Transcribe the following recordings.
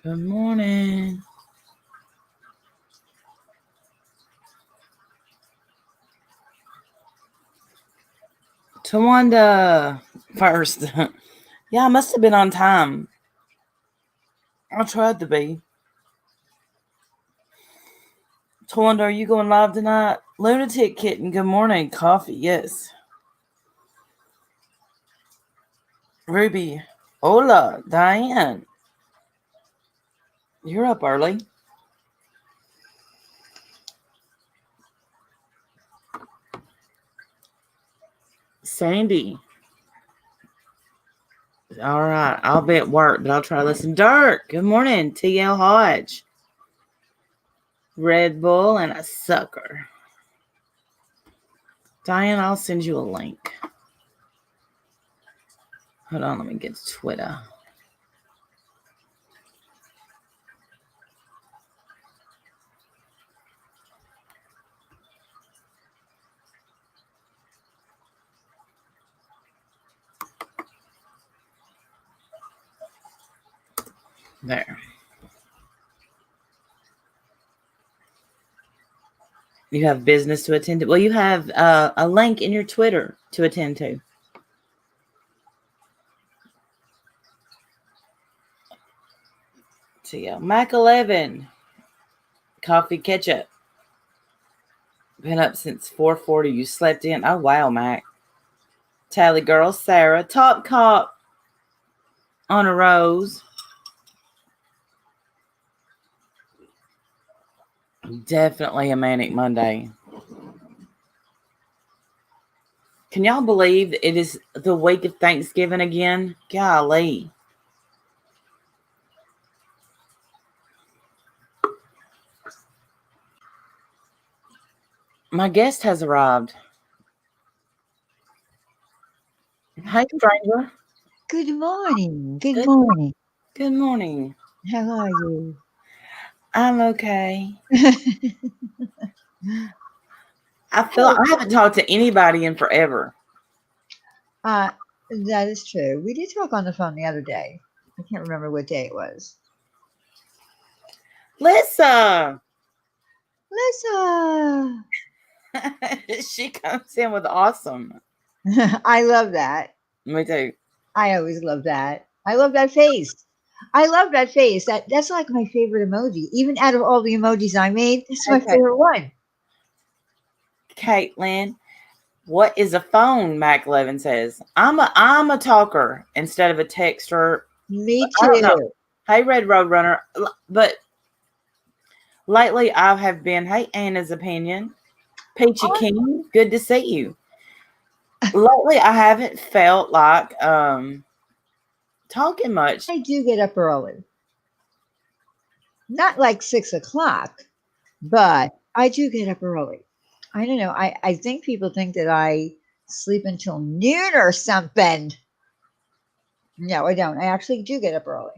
Good morning. Tawanda first. Yeah, I must have been on time. I tried to be. Tawanda, are you going live tonight? Lunatic Kitten, good morning. Coffee, yes. Ruby, hola. Diane, you're up early. Sandy, all right. I'll be at work, but I'll try to listen. Dirk, good morning. TL Hodge, Red Bull, and a sucker. Diane, I'll send you a link. Hold on, let me get to Twitter. There. You have business to attend to. Well, you have a link in your Twitter to attend to. So yeah, Mac 11, coffee ketchup. Been up since 4:40. You slept in. Oh wow, Mac. Tally girl Sarah, top cop on a rose. Definitely a manic Monday. Can y'all believe it is the week of Thanksgiving again? Golly. My guest has arrived. Hey, stranger. Good morning. Good Good, morning. good morning. How are you? I'm okay. I feel like I haven't talked to anybody in forever. uh, that is true. We did talk on the phone the other day. I can't remember what day it was. Lisa. Lisa. She comes in with awesome. I love that. Me too. I always love that. I love that face. I love that face. That's like my favorite emoji. Even out of all the emojis I made, this is my Okay. favorite one. Caitlin, what is a phone? Mac Levin says. I'm a talker instead of a texter. Me I don't know. too. Hey, Red Roadrunner. But lately I have been, hey, Anna's opinion. Peachy Oh, King, good to see you. Lately I haven't felt like talking much. I do get up early. Not like 6 o'clock, but I do get up early. I don't know. I think people think that I sleep until noon or something. No, I don't. I actually do get up early.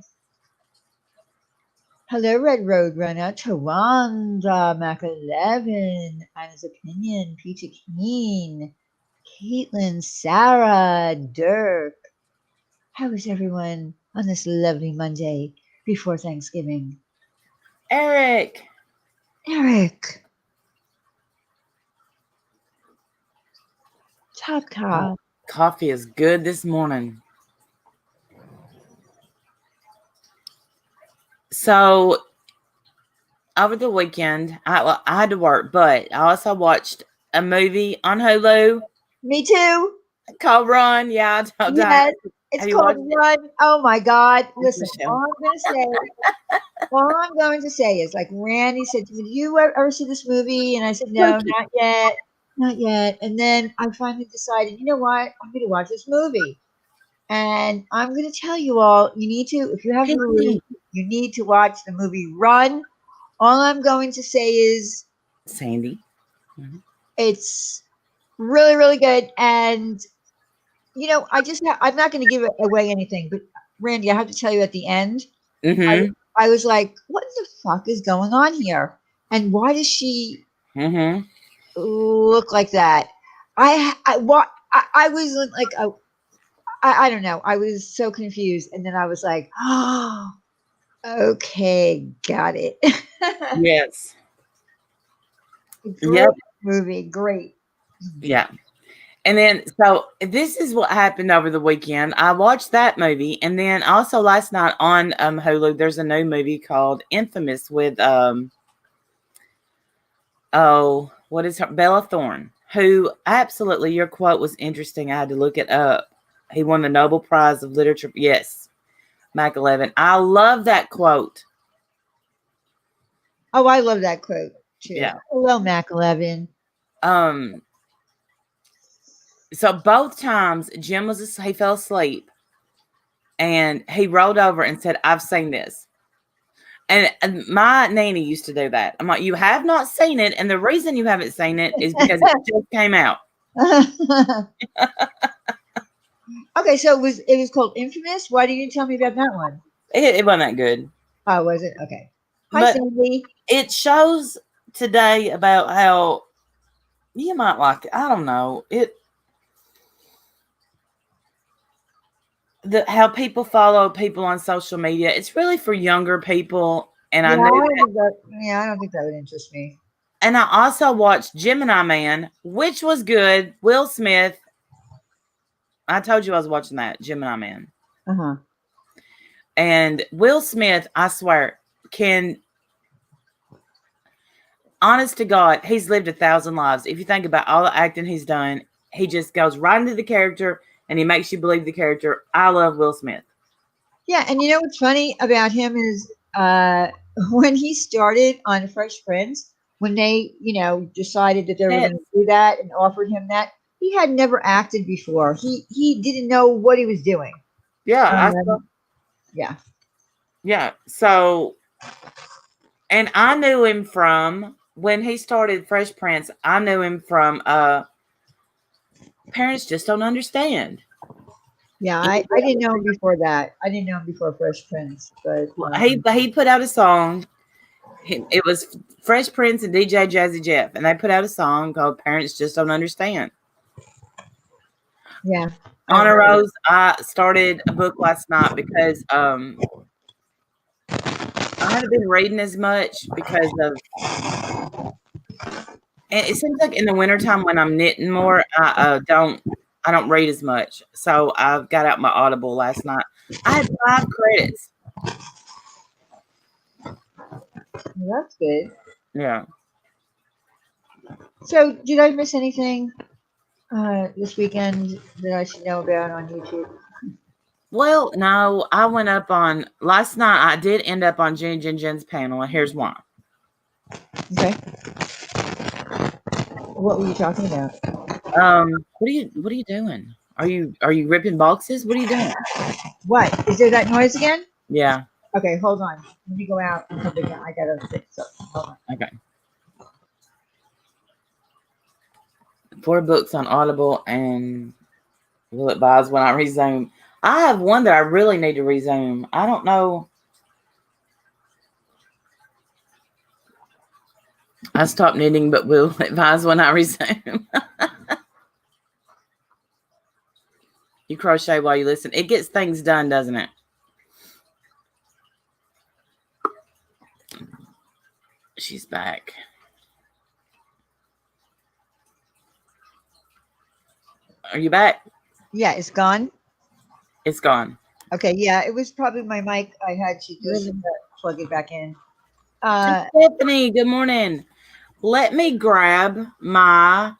Hello, Red Road Runner, Tawanda, Mac 11, Anna's Opinion, Peachy Keen, Caitlin, Sarah, Dirk. How is everyone on this lovely Monday before Thanksgiving? Eric. Eric, Top Oh, Cop. coffee is good this morning. So over the weekend, I had to work, but I also watched a movie on Hulu Me too. called Run. Yeah, I told Diane. Yes, it's Have you called watched it? Run. Oh my God. It's Listen, Michelle. all I'm going to say is like Randy said, did you ever see this movie? And I said, no, not yet. Not yet. And then I finally decided, you know what? I'm going to watch this movie. And I'm going to tell you all, you need to, if you have Hulu, you need to watch the movie Run. All I'm going to say is Sandy. Mm-hmm. it's really, really good. And I'm not going to give away anything, but Randy, I have to tell you at the end, I, Mm-hmm. I was like, what the fuck is going on here? And why does she Mm-hmm. look like that? I was like, I don't know. I was so confused. And then I was like, oh, Okay, got it. Yes. Great Yep. movie. Great. Yeah. And then, so this is what happened over the weekend. I watched that movie, and then also last night on Hulu, there's a new movie called Infamous with what is her, Bella Thorne, who absolutely, your quote was interesting. I had to look it up. He won the Nobel Prize of Literature. Yes, Mac 11. I love that quote. Oh, I love that quote too. Yeah. Hello, Mac 11. Um. So both times Jim he fell asleep, and he rolled over and said, "I've seen this." And my nanny used to do that. I'm like, you have not seen it, and the reason you haven't seen it is because it just came out. Okay, so it was called Infamous. Why didn't you tell me about that one? It wasn't that good, Oh, was it? Okay. Hi, but Sandy. it shows today about how you might like it. I don't know how people follow people on social media. It's really for younger people, and I Yeah, knew I don't that. think that. Yeah, I don't think that would interest me. And I also watched Gemini Man, which was good. Will Smith. I told you I was watching that Gemini Man. Uh-huh. And Will Smith, I swear, honest to God, he's lived 1,000 lives. If you think about all the acting he's done, he just goes right into the character and he makes you believe the character. I love Will Smith. Yeah, and you know what's funny about him is when he started on Fresh Prince, when they, decided that they were Yes. going to do that and offered him that, he had never acted before. He didn't know what he was doing. Yeah, Yeah. yeah. So, and I knew him from when he started Fresh Prince. I knew him from Parents Just Don't Understand. Yeah, I didn't know him before that. I didn't know him before Fresh Prince, but He put out a song. It was Fresh Prince and DJ Jazzy Jeff, and they put out a song called "Parents Just Don't Understand." yeah. Honor Rose, I started a book last night because I haven't been reading as much because of. And it seems like in the wintertime when I'm knitting more, I don't read as much. So I've got out my Audible last night. I had 5 credits. Well, that's good. Yeah. So, did I miss anything this weekend that I should know about on YouTube? Well, no, I went up on last night. I did end up on Jen's panel, and here's why. Okay. What were you talking about? What are you doing? Are you ripping boxes? What are you doing? What? Is there that noise again? Yeah. Okay, hold on. Let me go out and come again. I gotta fix something. Hold on. Okay. 4 books on Audible, and will it buys when I resume? I have one that I really need to resume. I don't know. I stopped knitting, but will advise when I resume. You crochet while you listen. It gets things done, doesn't it? She's back. Are you back? Yeah, it's gone. It's gone. Okay, yeah, it was probably my mic. I had to just plug it back in. Stephanie, good morning. Let me grab my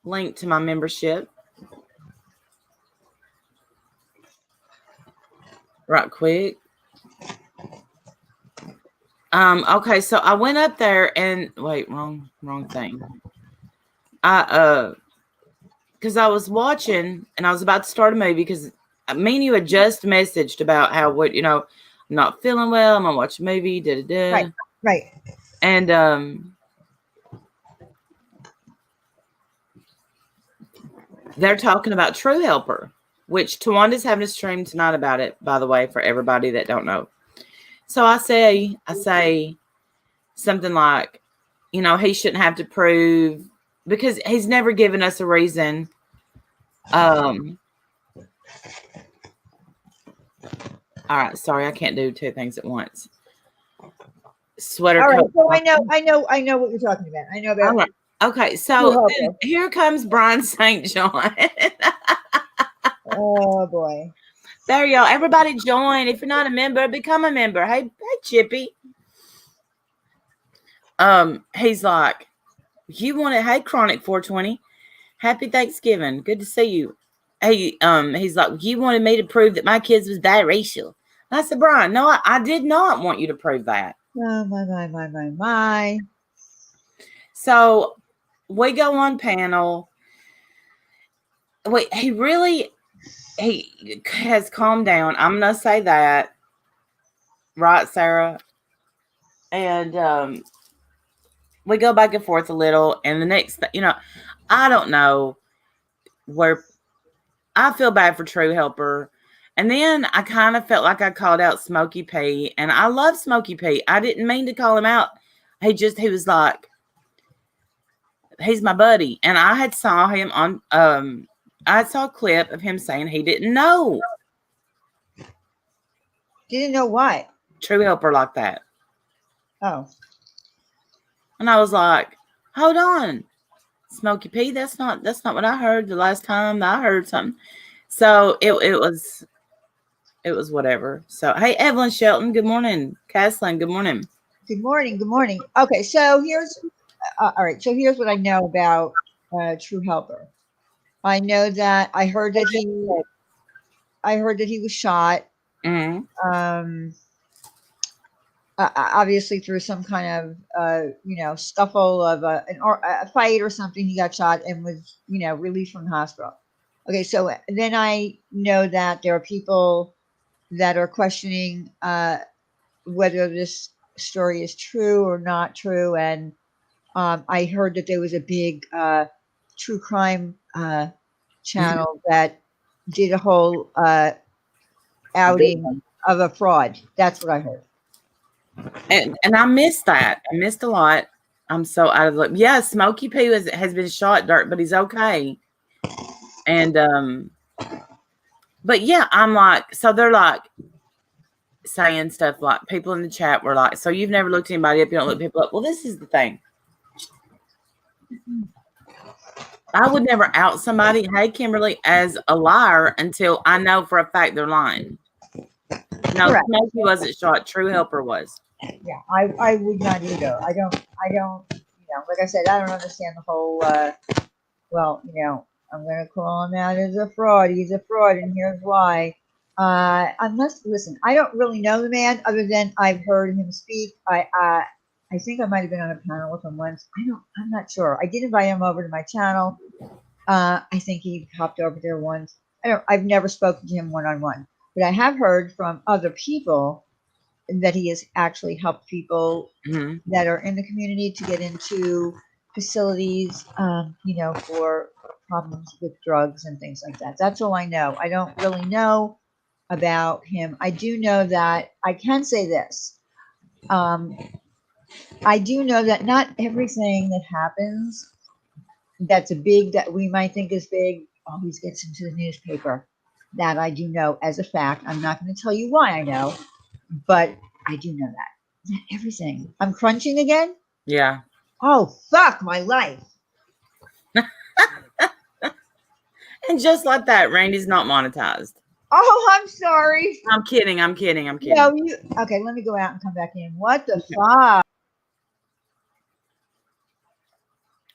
link to my membership right quick. Okay, so I went up there and wait, wrong thing. Because I was watching and I was about to start a movie because me and you had just messaged about how I'm not feeling well. I'm gonna watch a movie. Right. And they're talking about True Helper, which Tawanda's having a stream tonight about it, by the way, for everybody that don't know. So I say something like, he shouldn't have to prove, because he's never given us a reason All right, sorry, I can't do two things at once. Sweater All right, coat. so I know what you're talking about. I know All about right. Okay, True so then Helper. here comes Brian St. John. Oh boy. There y'all. Everybody join. If you're not a member, become a member. Hey, Chippy. He's like, you want it? Hey, Chronic 420. Happy Thanksgiving. Good to see you. Hey, he's like, you wanted me to prove that my kids was biracial. I said, Brian, no, I did not want you to prove that. Oh my. So we go on panel. Wait, he has calmed down. I'm gonna say that, right, Sarah? And we go back and forth a little, and the next I don't know where. I feel bad for True Helper. And then I kind of felt like I called out Smokey P. And I love Smokey P. I didn't mean to call him out. He was like, he's my buddy. And I had saw him on I saw a clip of him saying he didn't know Didn't know what. True Helper like that. Oh. And I was like, hold on. Smokey P, that's not what I heard the last time that I heard something. So it was whatever. So hey, Evelyn Shelton, good morning. Caslin, good morning. Good morning. Okay, so here's all right. So here's what I know about True Helper. I know that I heard that he was shot. Mm-hmm. Obviously through some kind of scuffle of a fight or something. He got shot and was released from the hospital. Okay, so then I know that there are people that are questioning whether this story is true or not true, and I heard that there was a big true crime channel that did a whole outing of a fraud. That's what I heard. And I missed that. I missed a lot. I'm so out of the loop. Yeah, Smokey P has been shot, Dirt, but he's okay. And but yeah, I'm like, so they're like saying stuff like, people in the chat were like, so you've never looked anybody up, you don't look people up. Well, this is the thing. I would never out somebody, hey Kimberly, as a liar until I know for a fact they're lying. No, Correct. Smokey wasn't shot. True Helper was. Yeah, I would not either. I don't, like I said, I don't understand the whole, I'm going to call him out as a fraud. He's a fraud, and here's why. Listen, I don't really know the man other than I've heard him speak. I think I might have been on a panel with him once. I'm not sure. I did invite him over to my channel. I think he popped over there once. I've never spoken to him one-on-one, but I have heard from other people that he has actually helped people that are in the community to get into facilities, for problems with drugs and things like that. That's all I know. I don't really know about him. I do know that I can say this. I do know that not everything that happens that we might think is big always gets into the newspaper. That I do know as a fact. I'm not going to tell you why I know, but I do know that. Not everything. I'm crunching again? Yeah. Oh, fuck my life. And just like that, Randy's not monetized. Oh, I'm sorry. I'm kidding. No, okay, let me go out and come back in. What the fuck?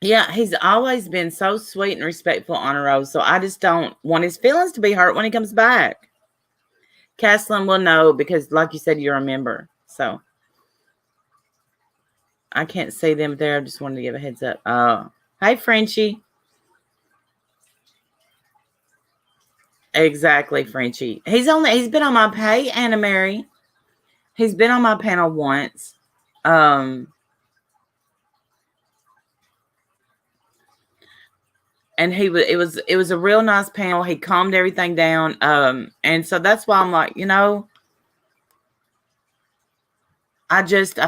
Yeah, he's always been so sweet and respectful on a road, so I just don't want his feelings to be hurt when he comes back. Caslin will know because, like you said, you're a member. So I can't see them there. I just wanted to give a heads up. Hi, Frenchie. Exactly, Frenchie. He's been on my pay, Anna Mary. He's been on my panel once. And it was a real nice panel. He calmed everything down. And so that's why I'm like, I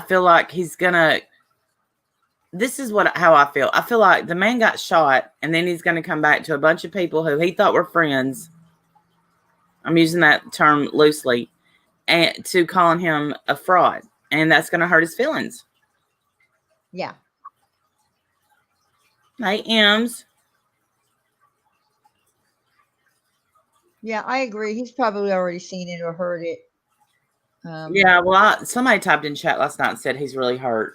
feel like he's gonna. This is how I feel. I feel like the man got shot, and then he's gonna come back to a bunch of people who he thought were friends. I'm using that term loosely, and to calling him a fraud, and that's going to hurt his feelings. Yeah. Hey, Ems. Yeah, I agree. He's probably already seen it or heard it. Yeah, well, somebody typed in chat last night and said he's really hurt.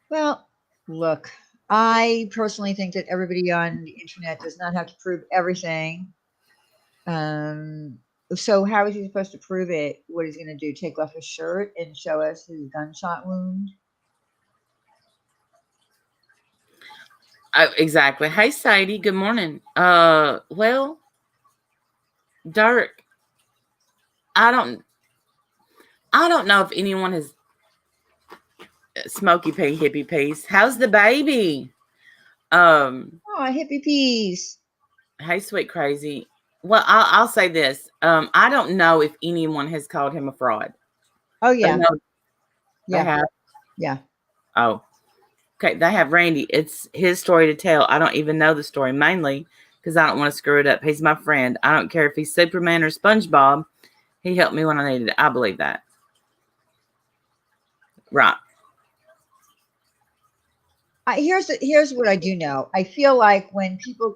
Well, look, I personally think that everybody on the internet does not have to prove everything. So how is he supposed to prove it? What he's going to do? Take off his shirt and show us his gunshot wound? Oh, exactly. Hey, Sadie. Good morning. Well, Dirk, I don't know if anyone has Smoky P, Hippie Peace. How's the baby? Oh, hippie peas. Hey, sweet crazy. Well, I'll say this. I don't know if anyone has called him a fraud. Oh yeah. No, yeah. They have. Yeah. Oh, okay. They have Randy. It's his story to tell. I don't even know the story, mainly because I don't want to screw it up. He's my friend. I don't care if he's Superman or SpongeBob. He helped me when I needed it. I believe that. Right. Here's what I do know. I feel like when people,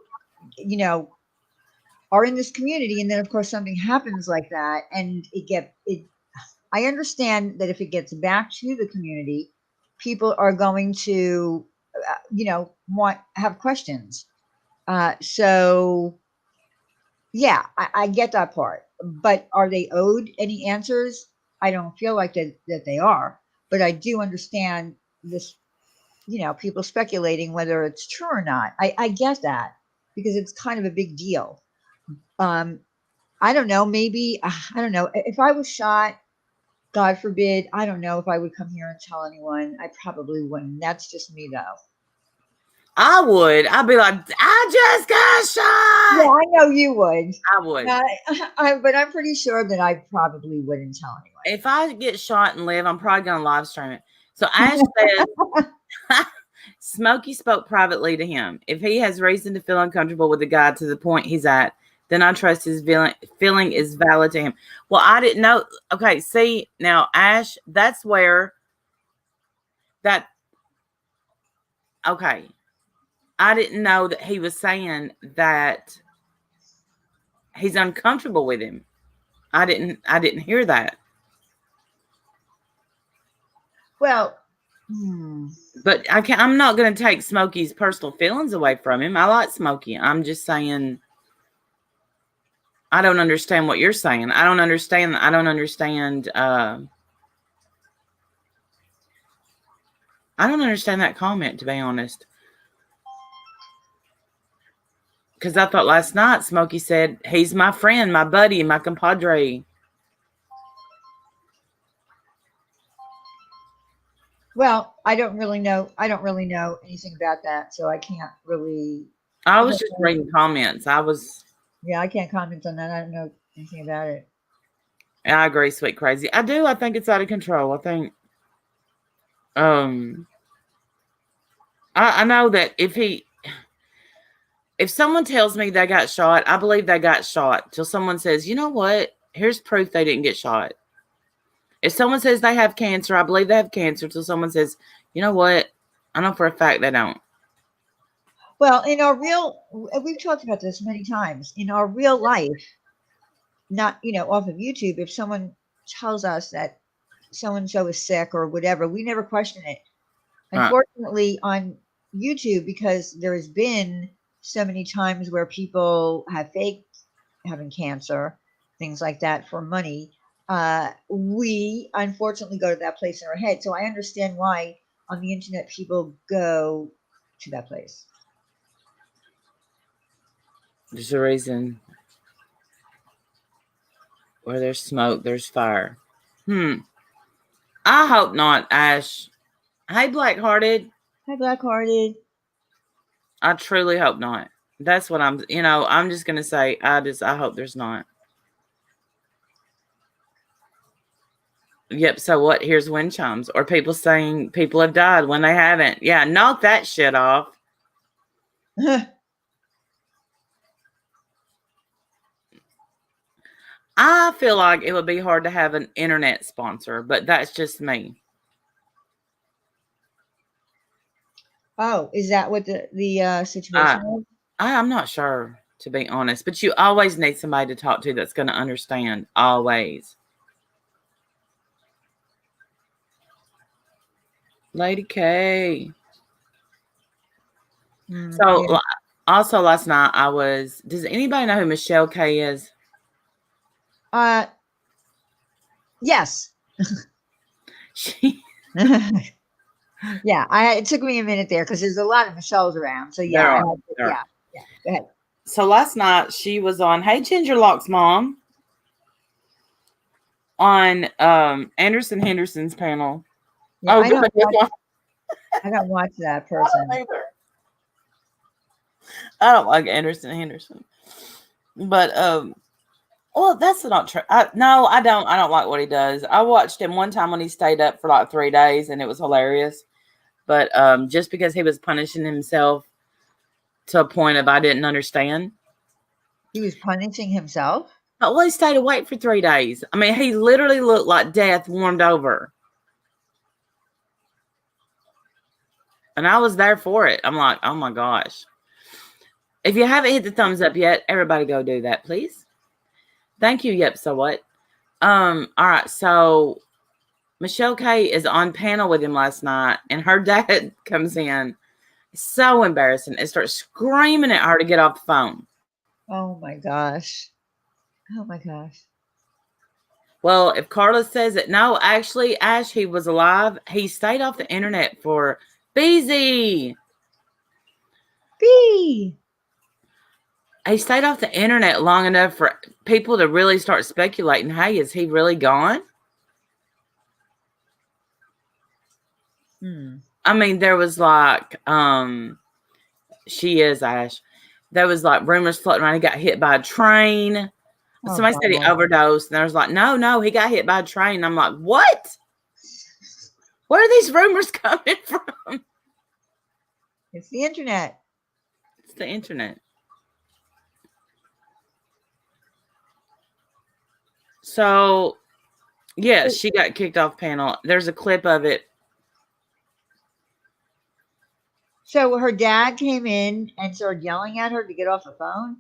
are in this community, and then of course something happens like that, and I understand that if it gets back to the community, people are going to, have questions. So yeah, I get that part. But are they owed any answers? I don't feel like that they are. But I do understand this, people speculating whether it's true or not. I get that because it's kind of a big deal. I don't know. Maybe I don't know if I was shot. God forbid. I don't know if I would come here and tell anyone. I probably wouldn't. That's just me, though. I would. I'd be like, I just got shot. Yeah, I know you would. I would. But I'm pretty sure that I probably wouldn't tell anyone. If I get shot and live, I'm probably going to live stream it. So Ash says, Smokey spoke privately to him. If he has reason to feel uncomfortable with the guy to the point he's at, then I trust his feeling is valid to him. Well, I didn't know. Okay, see, now, Ash, that's where that, okay. I didn't know that he was saying that he's uncomfortable with him. I didn't hear that. Well, but I'm not going to take Smokey's personal feelings away from him. I like Smokey. I'm just saying, I don't understand what you're saying. I don't understand. I don't understand that comment, to be honest. Because I thought last night Smokey said, he's my friend, my buddy, my compadre. Well, I don't really know anything about that, so I can't really. I was just reading comments. Yeah, I can't comment on that. I don't know anything about it. I agree, sweet crazy. I do. I think it's out of control. I think, I know that if someone tells me they got shot, I believe they got shot till someone says, you know what? Here's proof they didn't get shot. If someone says they have cancer, I believe they have cancer till someone says, you know what? I know for a fact they don't. Well, we've talked about this many times. In our real life, not, off of YouTube, if someone tells us that so-and-so is sick or whatever, we never question it. Unfortunately, on YouTube, because there has been so many times where people have faked having cancer, things like that for money, we unfortunately go to that place in our head. So I understand why on the internet people go to that place. There's a reason. Where there's smoke, there's fire. I hope not, Ash. Hey, Blackhearted. Hi, Blackhearted. I truly hope not. That's what I'm just going to say. I hope there's not. Yep. So what? Here's wind chimes or people saying people have died when they haven't. Yeah. Knock that shit off. I feel like it would be hard to have an internet sponsor, but that's just me. Oh, is that what the I, situation is? I'm not sure, to be honest, but you always need somebody to talk to that's going to understand. Always. Lady K. So, Yeah. also last night does anybody know who Michelle K is? Yes. She, Yeah, it took me a minute there because there's a lot of Michelles around. So there yeah, are. There are. yeah. Go ahead. So last night she was on Hey Ginger Locks Mom on Anderson Henderson's panel. Yeah, Oh, good. I don't watch that person. I don't like Anderson Henderson. But well, that's not true. No, I don't. I don't like what he does. I watched him one time when he stayed up for like 3 days, and it was hilarious. But just because he was punishing himself to a point of I didn't understand. He was punishing himself. But well, he stayed awake for 3 days. I mean, he literally looked like death warmed over. And I was there for it. I'm like, oh my gosh. If you haven't hit the thumbs up yet, everybody go do that, please. Thank you. Yep. So what? All right. So Michelle K is on panel with him last night, and her dad comes in. So embarrassing. And starts screaming at her to get off the phone. Oh my gosh. Oh my gosh. Well, if Carla says it, no, actually, Ash, he was alive. He stayed off the internet for busy. B. He stayed off the internet long enough for people to really start speculating, hey, is he really gone? I mean, there was like, she is Ash. There was like rumors floating around. He got hit by a train. Oh, Somebody said he overdosed. And there was like, no, he got hit by a train. And I'm like, what? Where are these rumors coming from? It's the internet. It's the internet. So, yeah, she got kicked off panel. There's a clip of it. So her dad came in and started yelling at her to get off the phone?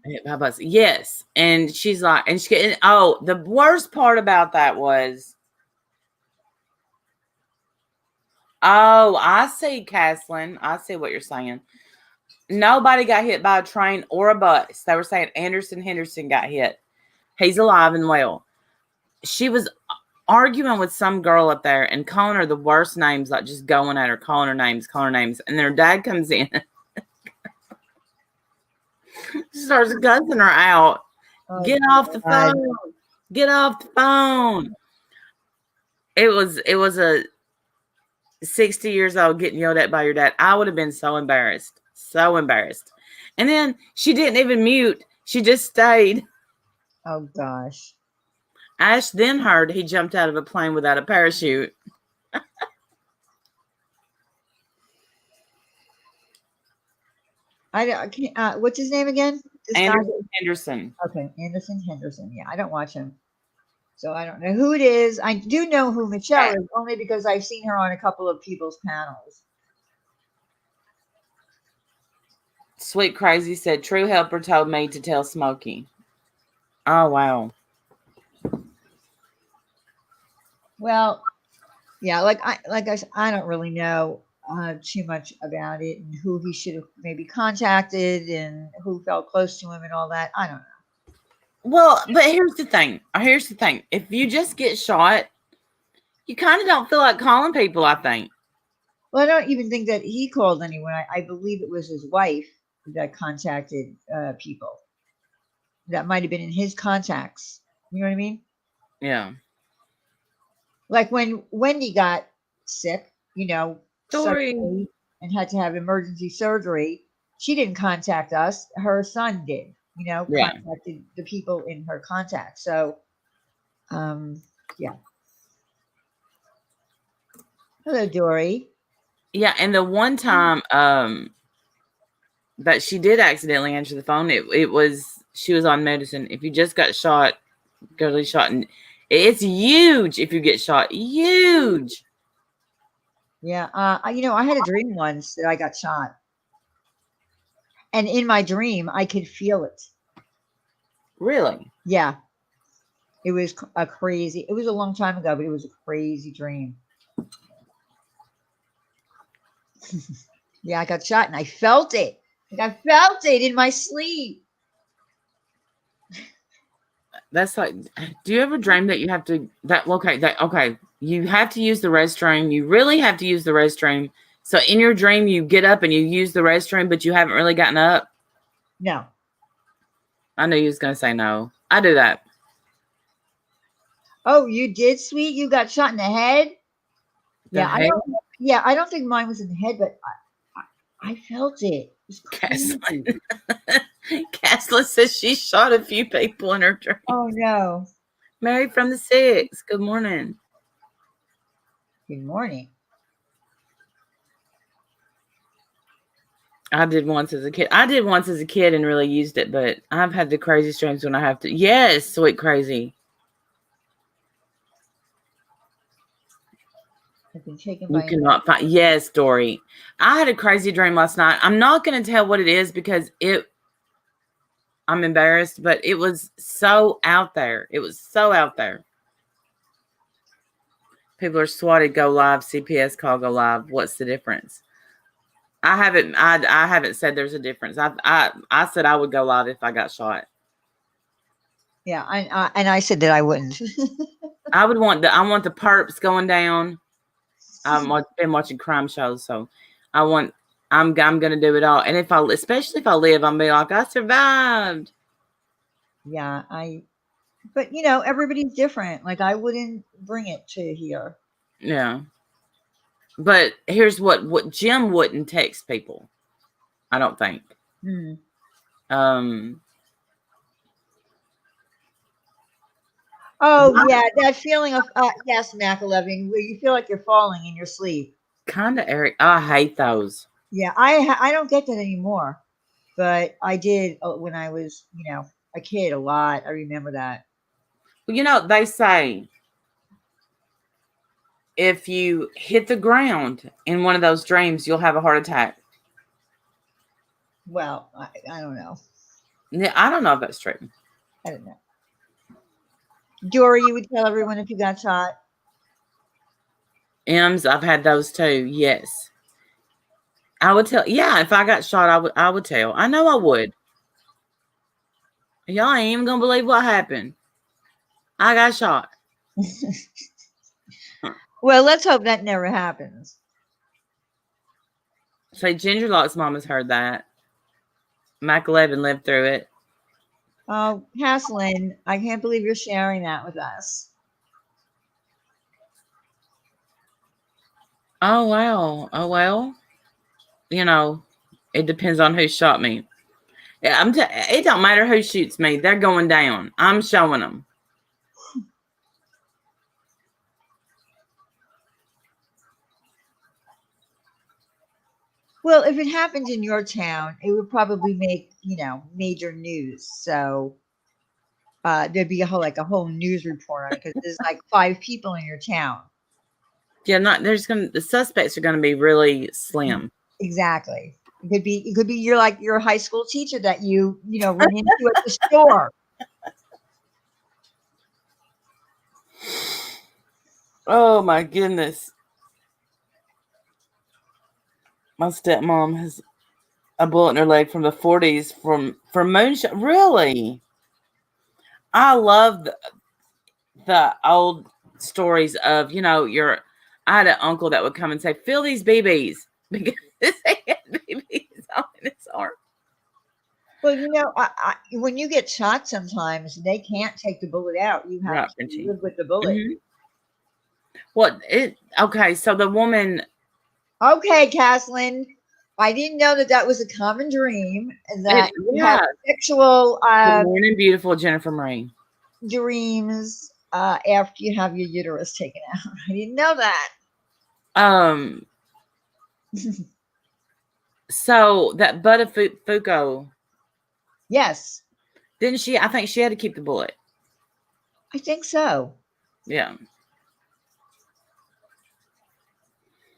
Yes. And she's like, the worst part about that was, I see, Caslin. I see what you're saying. Nobody got hit by a train or a bus. They were saying Anderson Henderson got hit. He's alive and well. She was arguing with some girl up there and calling her the worst names, like just going at her, calling her names. And then her dad comes in. Starts gussing her out. Get off the phone. Get off the phone. It was a 60 years old getting yelled at by your dad. I would have been so embarrassed. So embarrassed. And then she didn't even mute. She just stayed. Oh, gosh. Ash then heard he jumped out of a plane without a parachute. I can't. What's his name again? Anderson Henderson. Okay, Anderson Henderson. Yeah, I don't watch him, so I don't know who it is. I do know who Michelle is only because I've seen her on a couple of people's panels. Sweet Crazy said, True Helper told me to tell Smokey. Oh, wow. Well, yeah, I don't really know too much about it and who he should have maybe contacted and who felt close to him and all that. I don't know. Well, but here's the thing. If you just get shot, you kind of don't feel like calling people, I think. Well, I don't even think that he called anyone. I believe it was his wife that contacted people. That might have been in his contacts. You know what I mean? Yeah. Like when Wendy got sick, Sorry. and had to have emergency surgery, she didn't contact us. Her son did, contacted the people in her contacts. So, yeah. Hello, Dory. Yeah, and the one time that she did accidentally answer the phone, she was on medicine. If you just got shot, Girlie shot, and it's huge if you get shot. Huge. Yeah. I had a dream once that I got shot, and in my dream, I could feel it. Really? Yeah. It was a crazy. It was a long time ago, but it was a crazy dream. Yeah, I got shot, and I felt it. Like I felt it in my sleep. That's like, do you ever dream that you have to, okay, you have to use the restroom. You really have to use the restroom. So in your dream, you get up and you use the restroom, but you haven't really gotten up. No. I knew you was going to say no. I do that. Oh, you did, sweet? You got shot in the head? The Yeah, heck? I don't think mine was in the head, but I felt it. It was crazy. Casla says she shot a few people in her dream. Oh no. Mary from the 6. Good morning. Good morning. I did once as a kid. And really used it, but I've had the craziest dreams when I have to. Yes, sweet crazy. I've been taken You by. cannot find. Yes, Dory. I had a crazy dream last night. I'm not going to tell what it is because I'm embarrassed, but it was so out there. It was so out there. People are swatted, go live. CPS call, go live. What's the difference? I haven't said there's a difference. I said I would go live if I got shot. Yeah, and I said that I wouldn't. I want the perps going down. I've been watching crime shows, so I'm gonna do it all. And especially if I live, I'm be like, I survived. Yeah, but everybody's different. Like I wouldn't bring it to here. Yeah. But here's what Jim wouldn't text people. I don't think. Oh yeah, that feeling of yes, McElevin, where you feel like you're falling in your sleep. Kind of, Eric. I hate those. Yeah, I don't get that anymore, but I did when I was a kid a lot. I remember that. Well, they say if you hit the ground in one of those dreams, you'll have a heart attack. Well, I don't know. I don't know if that's true. I don't know. Dory, you would tell everyone if you got shot? M's, I've had those too. Yes. I would tell. Yeah, if I got shot, I would tell. I know I would. Y'all ain't even gonna believe what happened. I got shot. Well, let's hope that never happens. Say Ginger Lock's mom has heard that. McElevin lived through it. Oh, Haslin, I can't believe you're sharing that with us. Oh, wow. Oh, well. It depends on who shot me. Yeah, it don't matter who shoots me. They're going down. I'm showing them. Well, if it happened in your town, it would probably make, major news. So there'd be a whole news report on it because there's like 5 people in your town. Yeah, the suspects are gonna be really slim. Exactly. It could be your high school teacher that you run into at the store. Oh my goodness. My stepmom has a bullet in her leg from the 40s from moonshine. Really? I love the old stories of, I had an uncle that would come and say, "Fill these BBs," because they had BBs on his arm. Well, when you get shot, sometimes they can't take the bullet out. You have to live with the bullet. Mm-hmm. Okay, so the woman. Okay, Caslin, I didn't know that was a common dream and that you have sexual. Good morning, beautiful Jennifer Marie. Dreams after you have your uterus taken out. I didn't know that. So that Buttafuoco. Yes. Didn't she? I think she had to keep the bullet. I think so. Yeah.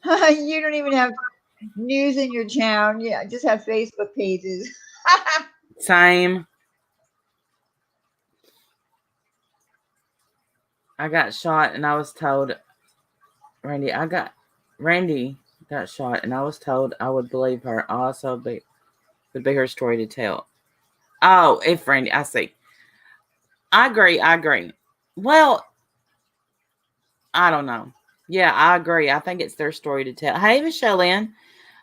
You don't even have news in your town. Yeah, just have Facebook pages. Same. I got shot and I was told, Randy got shot and I was told I would believe her. Also, would be her story to tell. Oh, if Randy, I see. I agree. Well, I don't know. Yeah, I agree. I think it's their story to tell. Hey, Michelle Ann.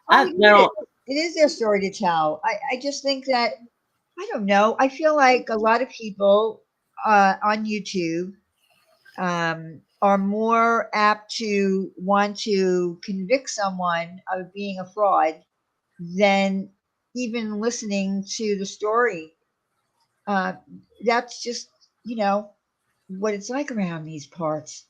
Oh, Well, it is their story to tell. I just think that, I don't know. I feel like a lot of people on YouTube are more apt to want to convict someone of being a fraud than even listening to the story. Uh, that's just, you know, what it's like around these parts.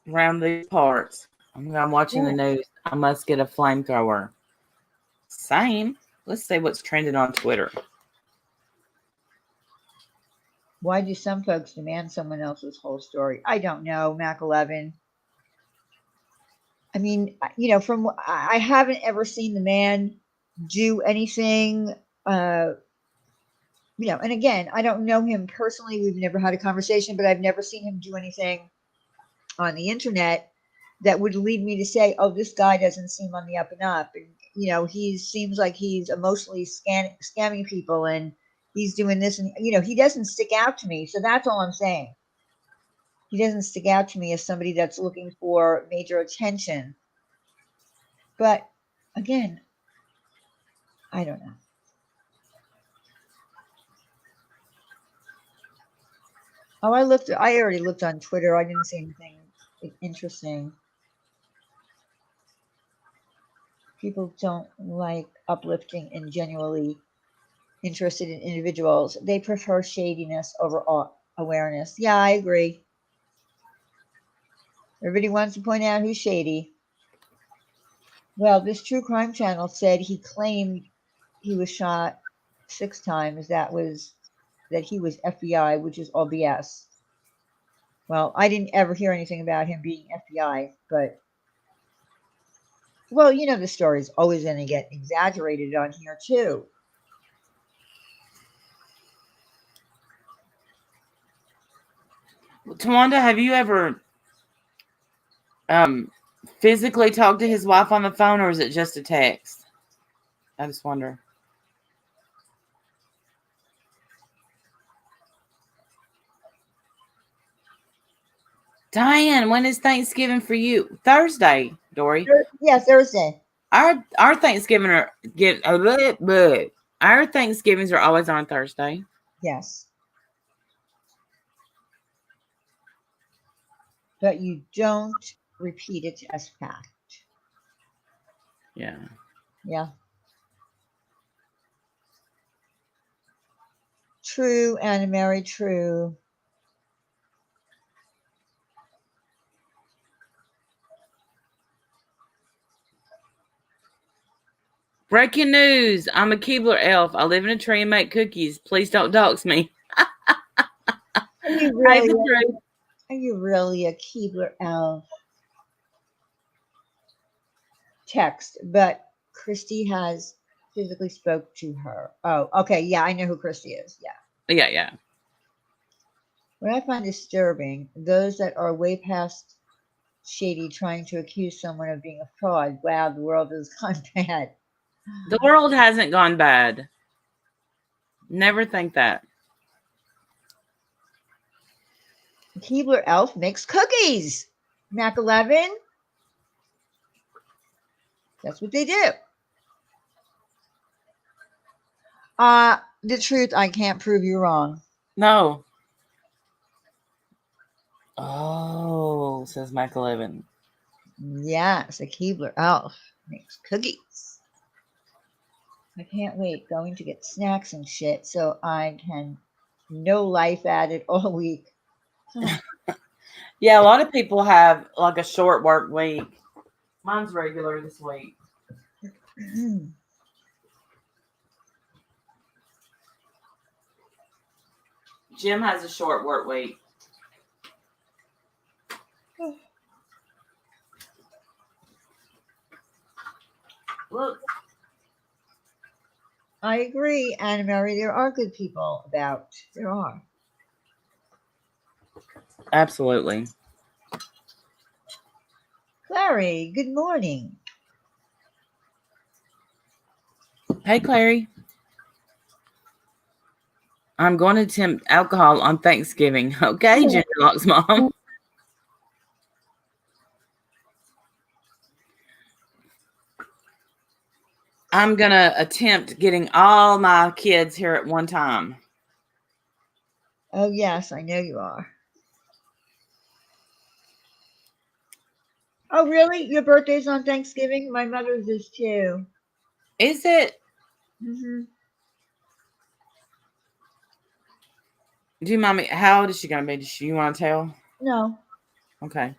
around these parts, I'm watching the Yeah. news. I must get a flamethrower. Same. Let's see what's trending on Twitter. Why do some folks demand someone else's whole story? I don't know, Mac 11. I mean, from I haven't ever seen the man do anything. Uh, and again, I don't know him personally. We've never had a conversation, but I've never seen him do anything on the internet that would lead me to say, "Oh, this guy doesn't seem on the up and up." And he seems like he's emotionally scamming people, and he's doing this, and he doesn't stick out to me. So that's all I'm saying. He doesn't stick out to me as somebody that's looking for major attention. But again, I don't know. Oh, I already looked on Twitter. I didn't see anything interesting. People don't like uplifting and genuinely interested in individuals. They prefer shadiness over awareness. Yeah, I agree. Everybody wants to point out who's shady. Well, this true crime channel said he claimed he was shot 6 times. That he was FBI, which is all BS. Well, I didn't ever hear anything about him being FBI, but well, the story's always going to get exaggerated on here too. Tawanda, have you ever physically talked to his wife on the phone, or is it just a text? I just wonder. Diane, when is Thanksgiving for you? Thursday, Dory. Yeah, Thursday. Our Thanksgiving our Thanksgivings are always on Thursday. Yes. But you don't repeat it as fact. Yeah. Yeah. True, Anna Mary, true. Breaking news. I'm a Keebler elf. I live in a tree and make cookies. Please don't dox me. Are you really a Keebler elf? Text, but Christy has physically spoke to her. Oh, okay. Yeah, I know who Christy is. Yeah. Yeah. What I find disturbing, those that are way past shady trying to accuse someone of being a fraud. Wow, the world has gone bad. The world hasn't gone bad. Never think that. Keebler elf makes cookies. Mac 11. That's what they do. The truth, I can't prove you wrong. No. Oh, says Mac 11. Yes, a Keebler elf makes cookies. I can't wait going to get snacks and shit so I can no life at it all week. Yeah, a lot of people have like a short work week. Mine's regular this week. Jim has a short work week. Look. I agree, Anna Mary. There are good people about. There are. Absolutely. Clary, good morning. Hey, Clary. I'm going to attempt alcohol on Thanksgiving. Okay, Ginger Locks mom. I'm going to attempt getting all my kids here at one time. Oh, yes, I know you are. Oh, really? Your birthday's on Thanksgiving? My mother's is too. Is it? Mm-hmm. Do you mind me? How old is she going to be? Does you want to tell? No. Okay.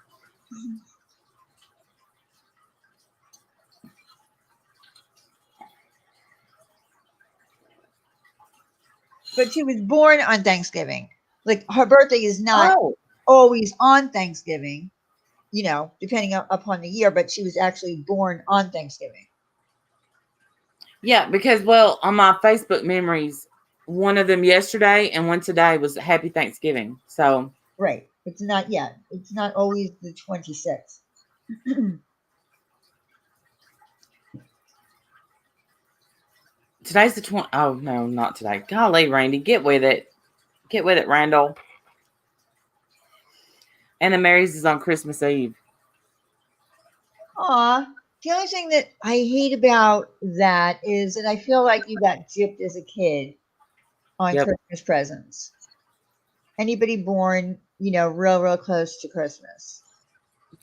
But she was born on Thanksgiving. Like her birthday is not always on Thanksgiving, depending upon the year, but she was actually born on Thanksgiving. Yeah, because, well, on my Facebook memories, one of them yesterday and one today was Happy Thanksgiving. So. Right. It's not yet. It's not always the 26th. Today's the 20. Oh, no, not today. Golly, Randy, get with it. Get with it, Randall. Anna Mary's is on Christmas Eve. Aw. The only thing that I hate about that is that I feel like you got gypped as a kid on Christmas presents. Anybody born, real close to Christmas.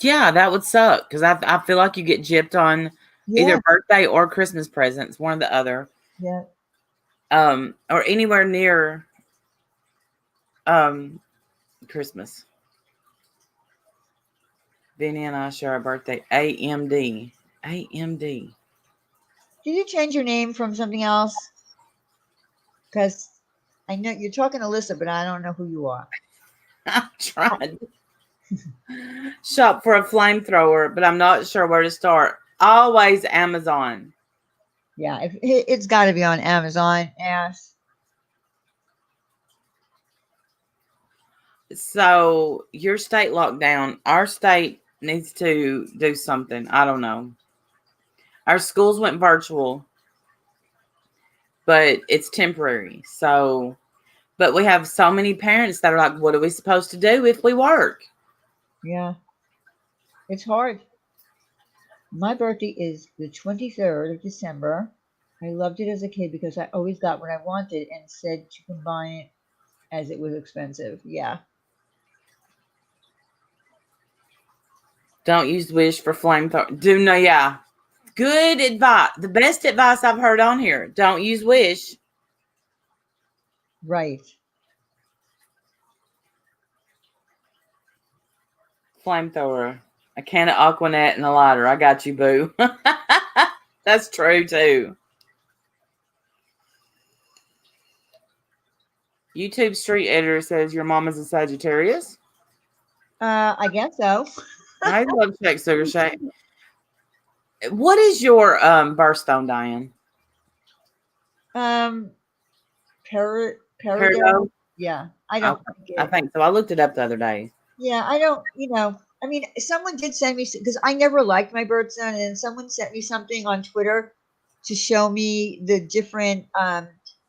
Yeah, that would suck because I feel like you get gypped on either birthday or Christmas presents, one or the other. Yeah. Or anywhere near Christmas. Benny and I share our birthday. AMD. AMD. Did you change your name from something else? Because I know you're talking to Alyssa, but I don't know who you are. I'm trying to shop for a flamethrower, but I'm not sure where to start. Always Amazon. Yeah, it's got to be on Amazon. Yes. So your state lockdown, our state needs to do something. I don't know. Our schools went virtual, but it's temporary. So, but we have so many parents that are like, what are we supposed to do if we work? Yeah. It's hard. My birthday is the 23rd of December. I loved it as a kid because I always got what I wanted and said to combine it as it was expensive. Yeah. Don't use Wish for flamethrower. Do no, yeah. Good advice. The best advice I've heard on here. Don't use Wish. Right. Flamethrower. A can of Aquanet and a lighter. I got you, boo. That's true, too. YouTube Street Editor says your mom is a Sagittarius. I guess so. I love Shake Sugar Shake. What is your birthstone, Diane? Peridot. Yeah, I don't. I think so. I looked it up the other day. Yeah, I don't. I mean, someone did send me because I never liked my birthstone, and someone sent me something on Twitter to show me the different,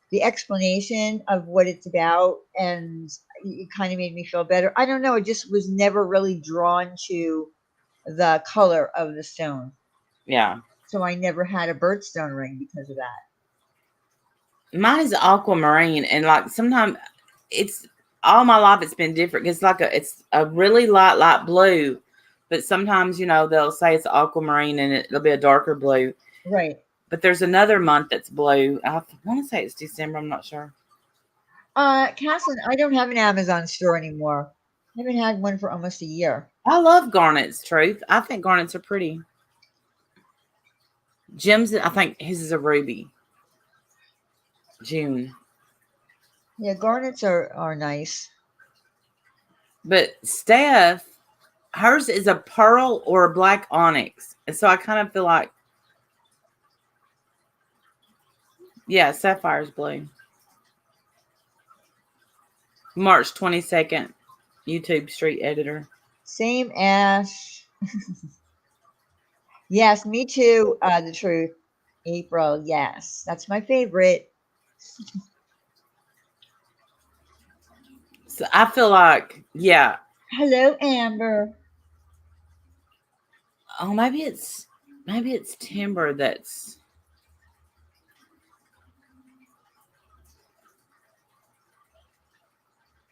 the explanation of what it's about, and it kind of made me feel better. I don't know. I just was never really drawn to the color of the stone. Yeah. So I never had a birthstone ring because of that. Mine is aquamarine, and like sometimes it's all my life it's been different. It's a really light blue, but sometimes they'll say it's aquamarine and it'll be a darker blue. Right. But there's another month that's blue. I want to say it's December. I'm not sure. Caslin, I don't have an Amazon store anymore. I haven't had one for almost a year. I love garnets, Truth. I think garnets are pretty. Jim's, I think his is a ruby. June. Yeah, garnets are nice. But Steph, hers is a pearl or a black onyx. And so I kind of feel like, yeah, Sapphire's blue. March 22nd, YouTube Street Editor. Same Ash. Yes, me too. The truth. April, yes. That's my favorite. So I feel like, yeah. Hello, Amber. Oh, maybe it's Timber that's.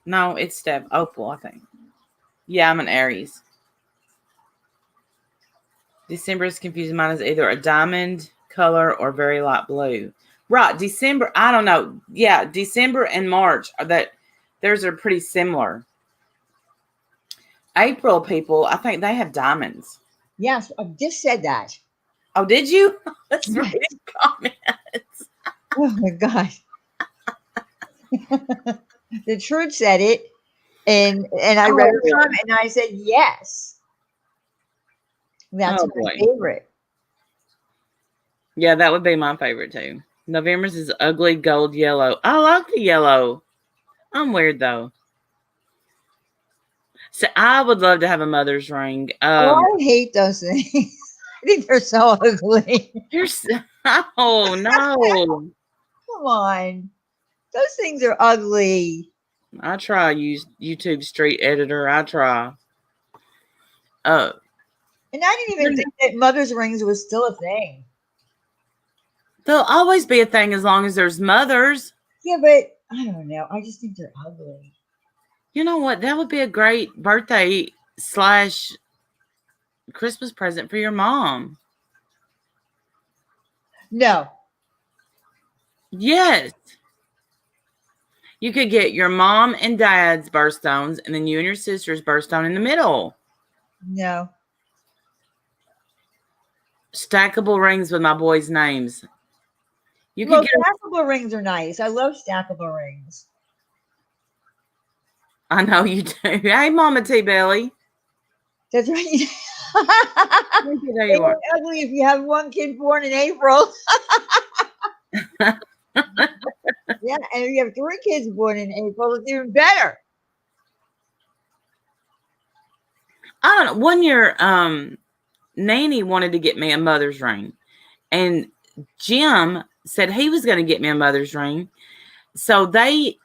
No, it's Steph. Opal, I think. Yeah, I'm an Aries. December is confusing. Mine is either a diamond color or very light blue. Right, December. I don't know. Yeah, December and March are that. Theirs are pretty similar. April people, I think they have diamonds. Yes, I just said that. Oh, did you? Let's read comments. Oh my God. The truth said it, and I read her boy. comment, and I said yes. That's Oh, my boy. favorite. Yeah, that would be my favorite too. November's is ugly gold yellow. I like the yellow. I'm weird though. So I would love to have a mother's ring. Oh, I hate those things. I think they're so ugly. Oh no. Come on. Those things are ugly. I try use YouTube Street Editor. I try. And I didn't even think that mother's rings was still a thing. There'll always be a thing as long as there's mothers. Yeah, but I don't know. I just think they're ugly. You know what? That would be a great birthday / Christmas present for your mom. No. Yes. You could get your mom and dad's birthstones and then you and your sister's birthstone in the middle. No. Stackable rings with my boys' names. You Well, could get. stackable rings are nice. I love stackable rings. I know you do. Hey, Mama T Belly. That's right. There They you are. look ugly if you have one kid born in April. Yeah, and if you have 3 kids born in April, it's even better. I don't know. One year, Nanny wanted to get me a mother's ring, and Jim said he was going to get me a mother's ring. So they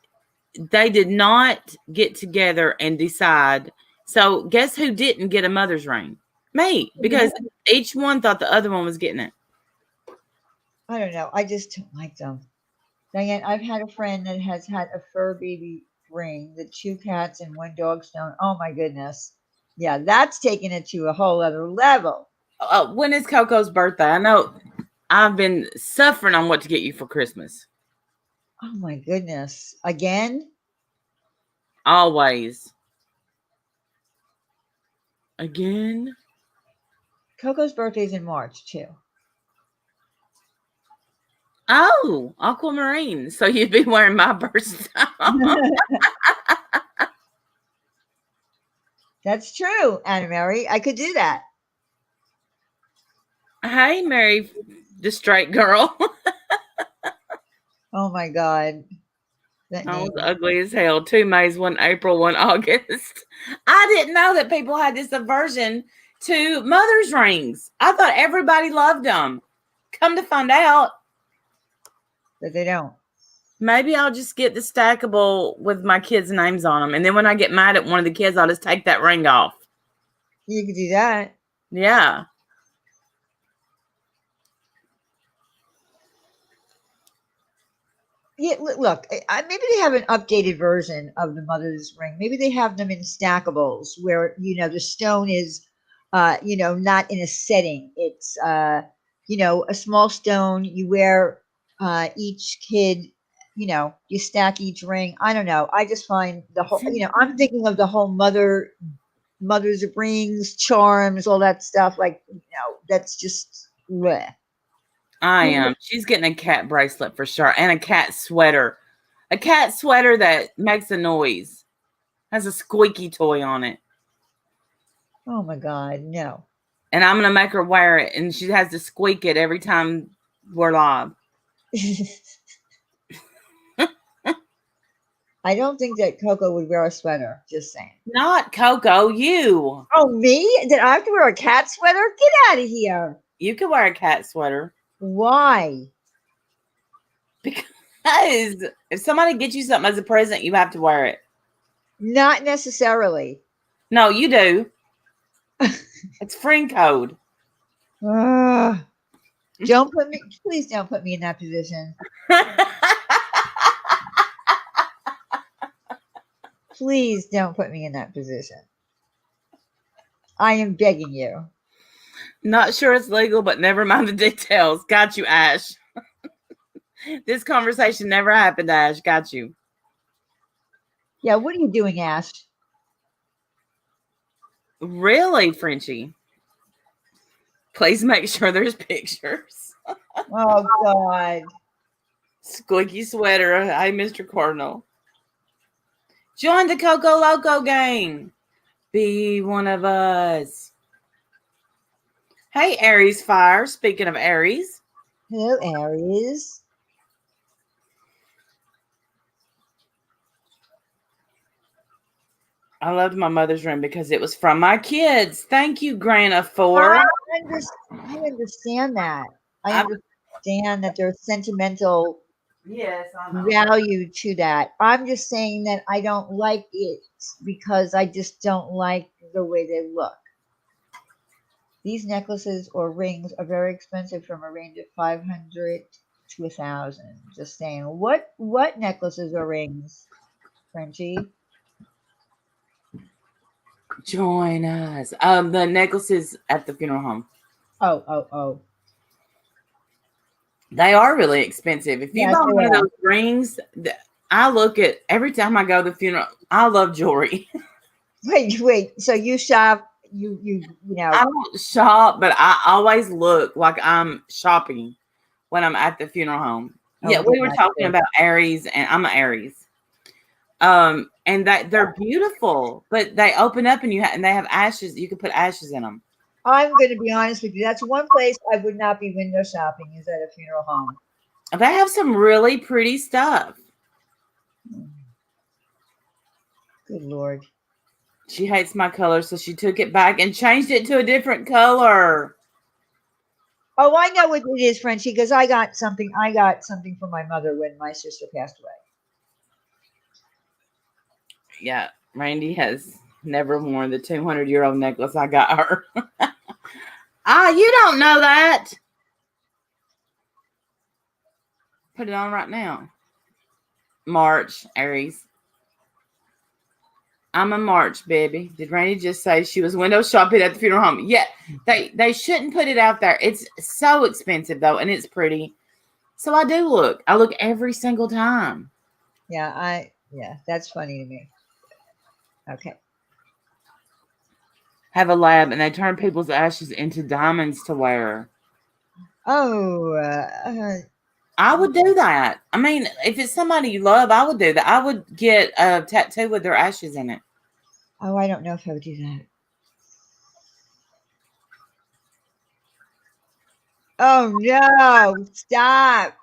did not get together and decide. So guess who didn't get a mother's ring? Me, because each one thought the other one was getting it. I don't know. I just don't like them. Diane, I've had a friend that has had a fur baby ring, the 2 cats and 1 dog stone. Oh my goodness. Yeah, that's taking it to a whole other level. When is Coco's birthday? I know I've been suffering on what to get you for Christmas. Oh my goodness. Again? Always. Again? Coco's birthday's in March too. Oh, aquamarine. So you'd be wearing my birthstone. That's true, Anna Mary. I could do that. Hey, Mary, the straight girl. Oh my God. That I was name. ugly as hell. 2 Mays, 1 April, 1 August. I didn't know that people had this aversion to mother's rings. I thought everybody loved them. Come to find out. But they don't. Maybe I'll just get the stackable with my kids' names on them. And then when I get mad at one of the kids, I'll just take that ring off. You could do that. Yeah. Yeah, look, maybe they have an updated version of the mother's ring. Maybe they have them in stackables where, the stone is, not in a setting. It's, a small stone. You wear each kid, you stack each ring. I don't know. I just find the whole, I'm thinking of the whole mother's rings, charms, all that stuff. Like, that's just, bleh. I am. She's getting a cat bracelet for sure and a cat sweater. A cat sweater that makes a noise. Has a squeaky toy on it. Oh my God, no. And I'm going to make her wear it. And she has to squeak it every time we're live. I don't think that Coco would wear a sweater. Just saying. Not Coco, you. Oh, me? Did I have to wear a cat sweater? Get out of here. You can wear a cat sweater. Why? Because if somebody gets you something as a present, you have to wear it. Not necessarily. No, you do. It's friend code. Ugh. Don't put me, please don't put me in that position. Please don't put me in that position. I am begging you. Not sure it's legal, but never mind the details. Got you, Ash. This conversation never happened, Ash. Got you. Yeah, what are you doing, Ash? Really, Frenchie? Please make sure there's pictures. Oh, God. Squeaky sweater. Hey, Mr. Cardinal. Join the Coco Loco gang. Be one of us. Hey, Aries Fire. Speaking of Aries. Hello, Aries. I loved my mother's room because it was from my kids. Thank you, Grana, for. I understand that. I understand that there's sentimental Yes, I know. value to that. I'm just saying that I don't like it because I just don't like the way they look. These necklaces or rings are very expensive, from a range of 500 to 1,000. Just saying. What necklaces or rings, Frenchie? Join us. The necklaces at the funeral home. Oh. They are really expensive. If you buy one of those rings, I look at every time I go to the funeral. I love jewelry. Wait. So you shop? You know? I don't shop, but I always look like I'm shopping when I'm at the funeral home. Oh, yeah, we were talking about Aries, and I'm an Aries. And that they're beautiful, but they open up and and they have ashes. You can put ashes in them. I'm going to be honest with you. That's one place I would not be window shopping, is at a funeral home. They have some really pretty stuff. Good Lord. She hates my color, so she took it back and changed it to a different color. Oh, I know what it is, Frenchie, because I got something for my mother when my sister passed away. Yeah, Randy has never worn the 200-year-old necklace I got her. You don't know that. Put it on right now. March, Aries. I'm a March, baby. Did Randy just say she was window shopping at the funeral home? Yeah, they shouldn't put it out there. It's so expensive, though, and it's pretty. So I do look. I look every single time. Yeah, that's funny to me. Okay. Have a lab, and they turn people's ashes into diamonds to wear. Oh, I would do that. I mean, if it's somebody you love, I would do that. I would get a tattoo with their ashes in it. Oh, I don't know if I would do that. Oh, no. Stop.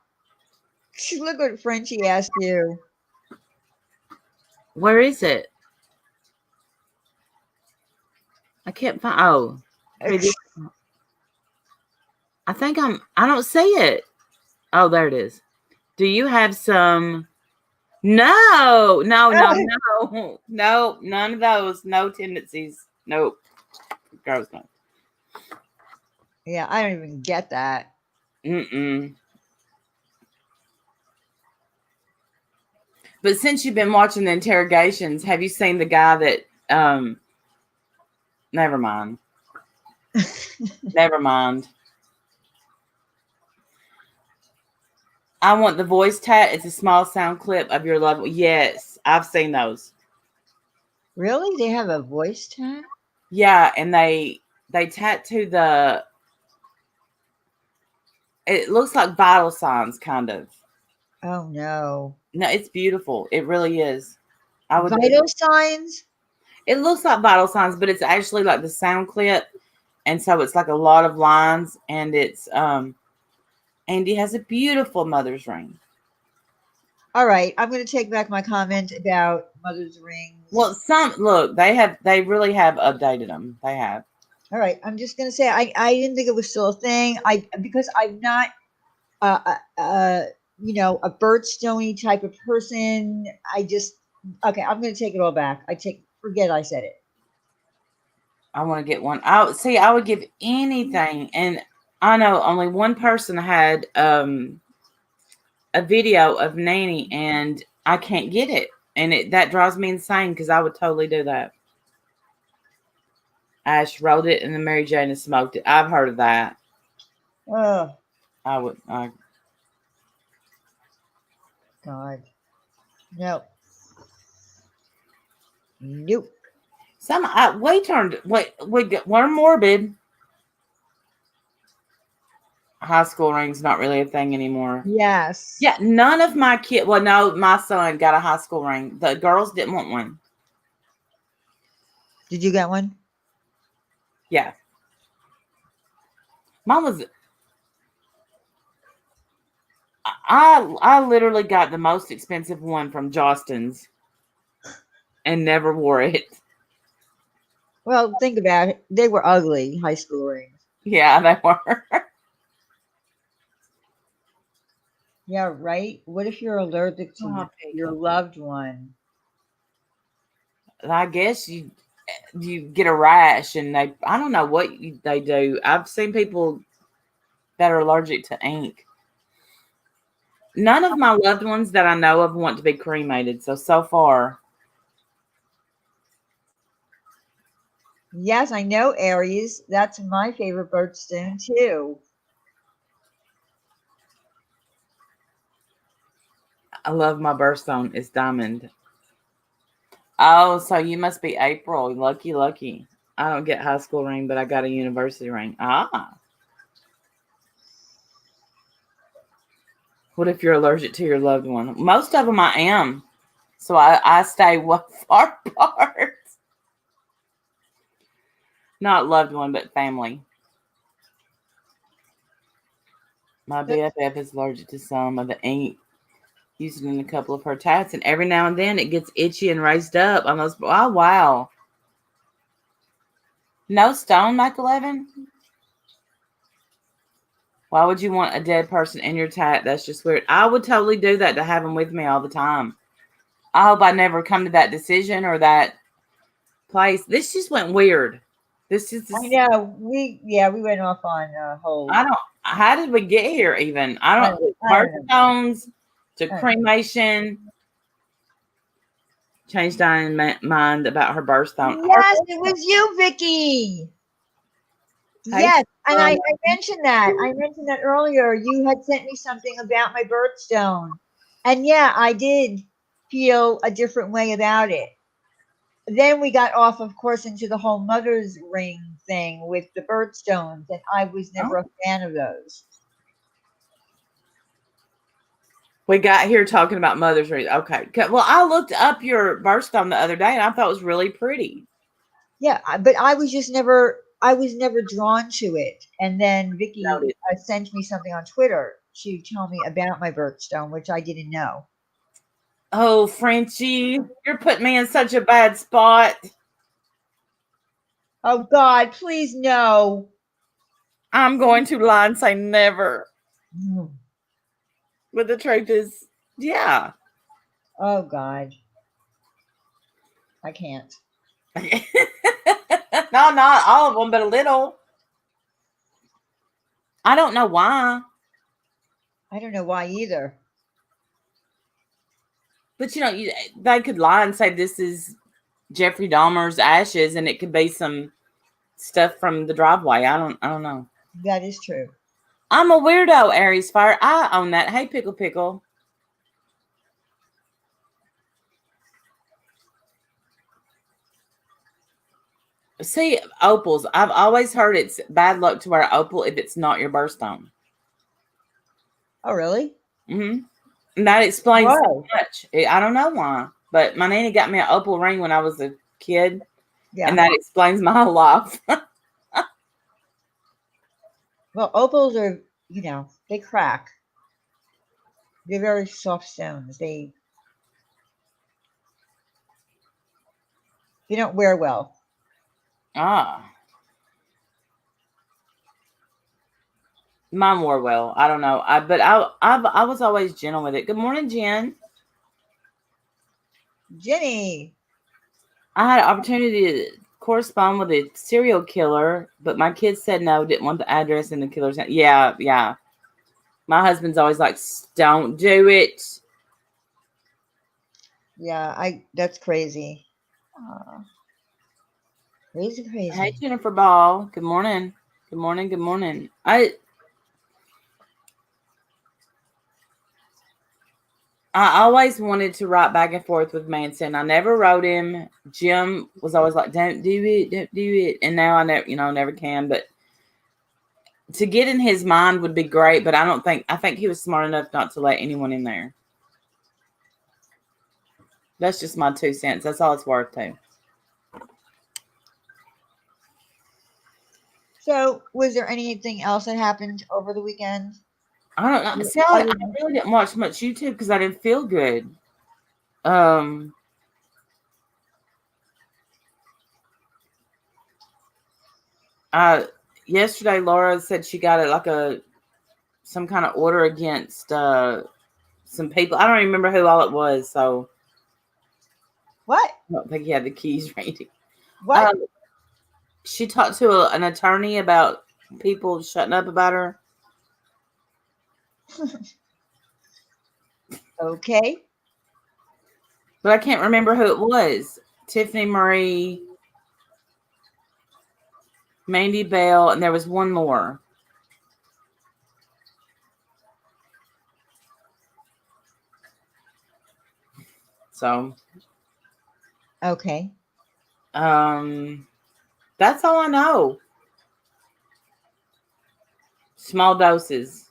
Look what Frenchie asked you. Where is it? I can't find. Oh. I think I don't see it. Oh, there it is. Do you have some? No, none of those. No tendencies. Nope. Gross. No. Yeah, I don't even get that. But since you've been watching the interrogations, have you seen the guy that never mind. Never mind. I want the voice tat. It's a small sound clip of your loved one. Yes, I've seen those. Really? They have a voice tat? Yeah, and they tattoo it looks like vital signs, kind of. Oh no. No, it's beautiful. It really is. I would. Vital signs? It looks like vital signs, but it's actually like the sound clip, and so it's like a lot of lines, and it's Andy has a beautiful mother's ring. All right, I'm going to take back my comment about mother's rings. Well, they really have updated them. They have. All right, I'm just going to say I didn't think it was still a thing. Because I'm not a birthstone type of person. Okay, I'm going to take it all back. Forget I said it. I want to get one. I would give anything, and I know only one person had a video of Nanny, and I can't get it, and that drives me insane because I would totally do that. Ash rolled it, and then Mary Jane has smoked it. I've heard of that. Oh, I would. God, no, nope. We're morbid. High school ring's not really a thing anymore. Yes. Yeah, none of my kids. Well, no, my son got a high school ring. The girls didn't want one. Did you get one? Yeah. Mine was. I literally got the most expensive one from Jostens, and never wore it. Well, think about it. They were ugly high school rings. Yeah, they were. Yeah, right. What if you're allergic to your loved one? I guess you get a rash, and I don't know what they do. I've seen people that are allergic to ink. None of my loved ones that I know of want to be cremated. So far. Yes, I know Aries. That's my favorite birthstone too. I love my birthstone. It's diamond. Oh, so you must be April. Lucky, lucky. I don't get high school ring, but I got a university ring. Ah. What if you're allergic to your loved one? Most of them I am. So I stay far apart. Not loved one, but family. My BFF is allergic to some of the ink used in a couple of her tats, and every now and then it gets itchy and raised up on those. Oh, wow. No stone, Mike 11? Why would you want a dead person in your tat? That's just weird. I would totally do that to have them with me all the time. I hope I never come to that decision or that place. This just went weird. I know. We went off on a whole. How did we get here even? Birthstones to cremation. Changed Diane's mind about her birthstone. Yes, it was you, Vicky. Yes, and I mentioned that. I mentioned that earlier. You had sent me something about my birthstone. And yeah, I did feel a different way about it. Then we got off, of course, into the whole mother's ring thing with the birthstones, and I was never a fan of those. We got here talking about mother's ring. Okay. Well, I looked up your birthstone the other day, and I thought it was really pretty. Yeah, but I was never drawn to it. And then Vicky sent me something on Twitter to tell me about my birthstone, which I didn't know. Oh, Frenchie, you're putting me in such a bad spot. Oh, God, please no. I'm going to lie and say never. But the truth is, yeah. Oh, God. I can't. No, not all of them, but a little. I don't know why. I don't know why either. But they could lie and say this is Jeffrey Dahmer's ashes, and it could be some stuff from the driveway. I don't know. That is true. I'm a weirdo, Aries Fire. I own that. Hey, Pickle Pickle. See, opals. I've always heard it's bad luck to wear opal if it's not your birthstone. Oh, really? Mm-hmm. And that explains so Why? much. I don't know why, but my nanny got me an opal ring when I was a kid, Yeah. and that explains my whole life. Well, opals are, they crack. They're very soft stones. They don't wear well. Ah, mine wore well. I don't know. I was always gentle with it. Good morning, Jen. Jenny. I had an opportunity to correspond with a serial killer, but my kids said no, didn't want the address and the killer's name. Yeah, yeah. My husband's always like, don't do it. Yeah, that's crazy. Crazy, Hey, crazy. Jennifer Ball. Good morning. Good morning. Good morning. I always wanted to write back and forth with Manson. I never wrote him. Jim was always like, don't do it, don't do it. And now I never can. But to get in his mind would be great, but I think he was smart enough not to let anyone in there. That's just my 2 cents. That's all it's worth too. So, was there anything else that happened over the weekend? I don't know. See, I really didn't watch much YouTube because I didn't feel good. Yesterday Laura said she got some kind of order against some people. I don't remember who all it was, so What? I don't think he had the keys ready. What? She talked to an attorney about people shutting up about her. Okay. But I can't remember who it was. Tiffany Marie, Mandy Bell, and there was one more. So, Okay. that's all I know. Small doses.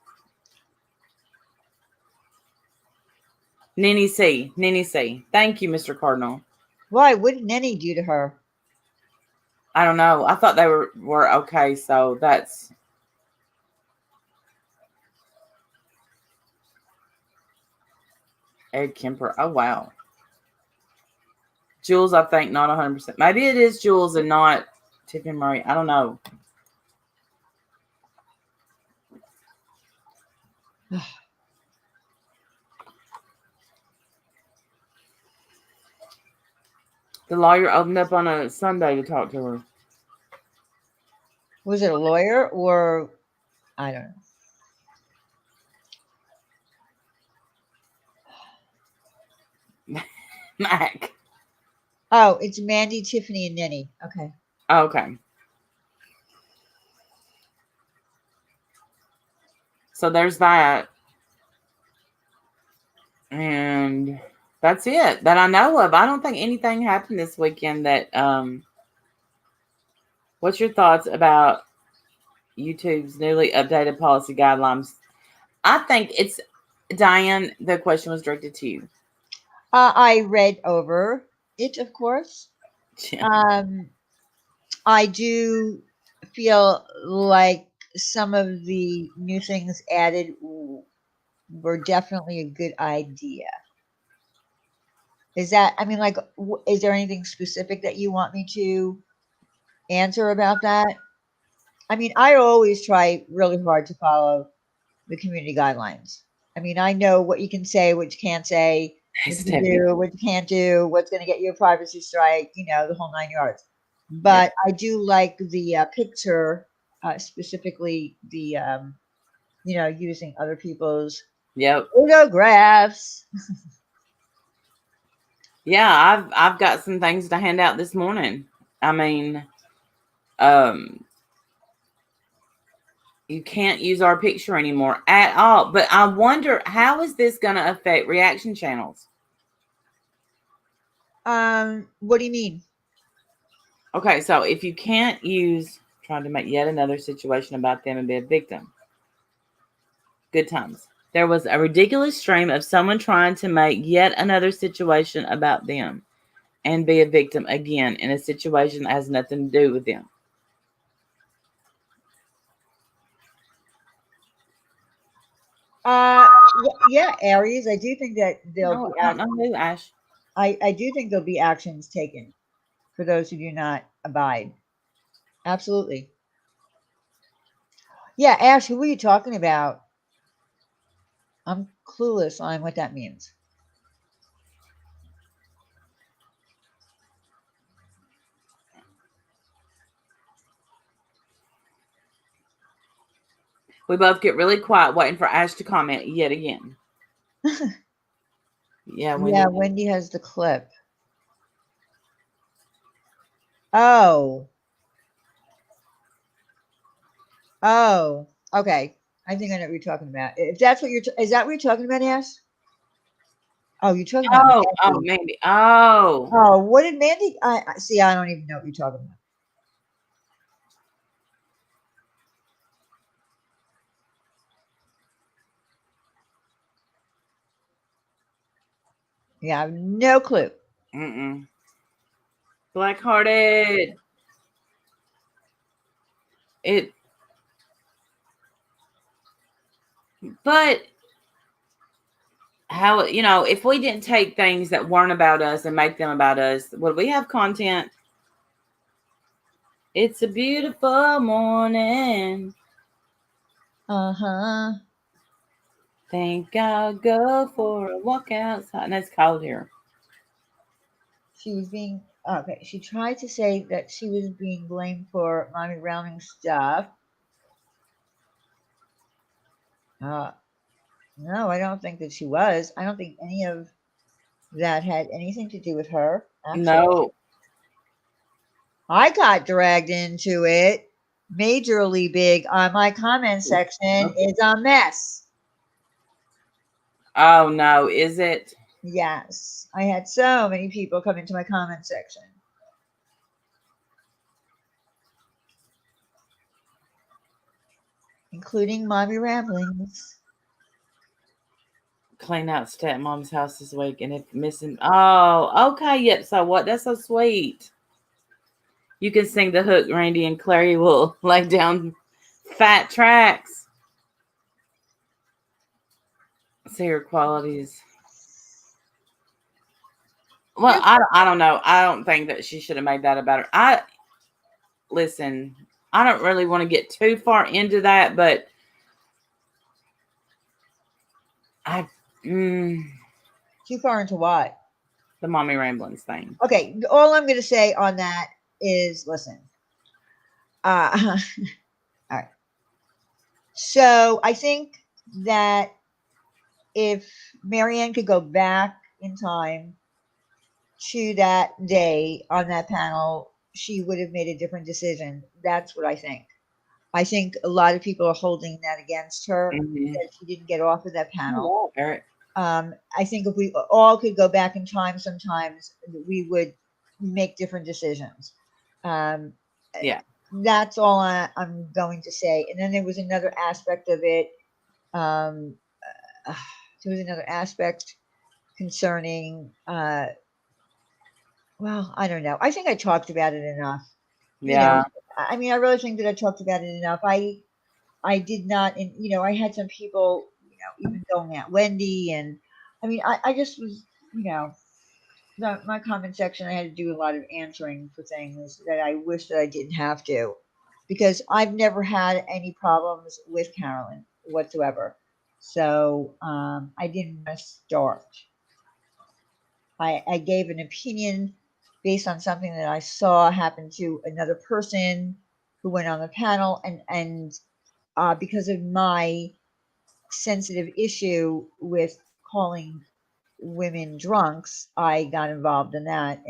Nini C. Thank you, Mr. Cardinal. Why? What did Nenny do to her? I don't know. I thought they were okay, so that's Ed Kemper. Oh wow. Jules, I think not 100%. Maybe it is Jules and not Tiffany Marie. I don't know. The lawyer opened up on a Sunday to talk to her. Was it a lawyer or I don't know. Mac. Oh, it's Mandy, Tiffany, and Nenny. Okay. Okay. So there's that. And that's it that I know of. I don't think anything happened this weekend that what's your thoughts about YouTube's newly updated policy guidelines? I think it's Diane, the question was directed to you. I read over it, of course. I do feel like some of the new things added were definitely a good idea. Is that, I mean, like, is there anything specific that you want me to answer about that? I mean, I always try really hard to follow the community guidelines. I mean, I know what you can say, what you can't say, what you can do, what you can't do, what's going to get you a privacy strike, the whole 9 yards. But I do like the picture, specifically the, using other people's photographs. Yeah, I've got some things to hand out this morning. I mean, you can't use our picture anymore at all. But I wonder, how is this going to affect reaction channels? What do you mean? Okay, so if you can't use, trying to make yet another situation about them and be a victim. Good times. There was a ridiculous stream of someone trying to make yet another situation about them and be a victim again in a situation that has nothing to do with them. Yeah, Aries. I do think that there'll No, be I don't know who, Ash. I do think there'll be actions taken for those who do not abide. Absolutely. Yeah, Ash, who were you talking about? I'm clueless on what that means. We both get really quiet waiting for Ash to comment yet again. Yeah, Yeah, Wendy has the clip. Oh. Oh. Okay. I think I know what you're talking about. If that's what is that what you're talking about, Ash? Oh, you're talking about Oh, Mandy. maybe. Oh. Oh, what did Mandy? I see. I don't even know what you're talking about. Yeah, I have no clue. Black-hearted. But how, if we didn't take things that weren't about us and make them about us, would we have content? It's a beautiful morning. Uh-huh. Think I'll go for a walk outside. And it's cold here. She was being okay. She tried to say that she was being blamed for Mommy Browning stuff. No, I don't think that she was. I don't think any of that had anything to do with her. Actually, No. I got dragged into it majorly big on my comment section. Is a mess. Oh, no. Is it? Yes, I had so many people come into my comment section. Including Mommy Ramblings. Clean out stepmom's house this week, and if missing, oh, okay, yep. So what? That's so sweet. You can sing the hook, Randy, and Clary will lay down fat tracks. See her qualities. Well, I don't know. I don't think that she should have made that about her. Listen. I don't really want to get too far into that, but Too far into what? The Mommy Ramblings thing. Okay, all I'm going to say on that is, listen. All right. So I think that if Marianne could go back in time to that day on that panel, she would have made a different decision. That's what I think. I think a lot of people are holding that against her, that she didn't get off of that panel. Eric. I think if we all could go back in time sometimes, we would make different decisions. Yeah. That's all I'm going to say. And then there was another aspect of it. There was another aspect concerning, well, I don't know. I think I talked about it enough. Yeah. I mean, I really think that I talked about it enough. I did not, and I had some people, even going at Wendy, and I mean, I just was, my comment section, I had to do a lot of answering for things that I wish that I didn't have to, because I've never had any problems with Carolyn whatsoever. So I didn't want to start. I gave an opinion based on something that I saw happen to another person who went on the panel, and because of my sensitive issue with calling women drunks, I got involved in that,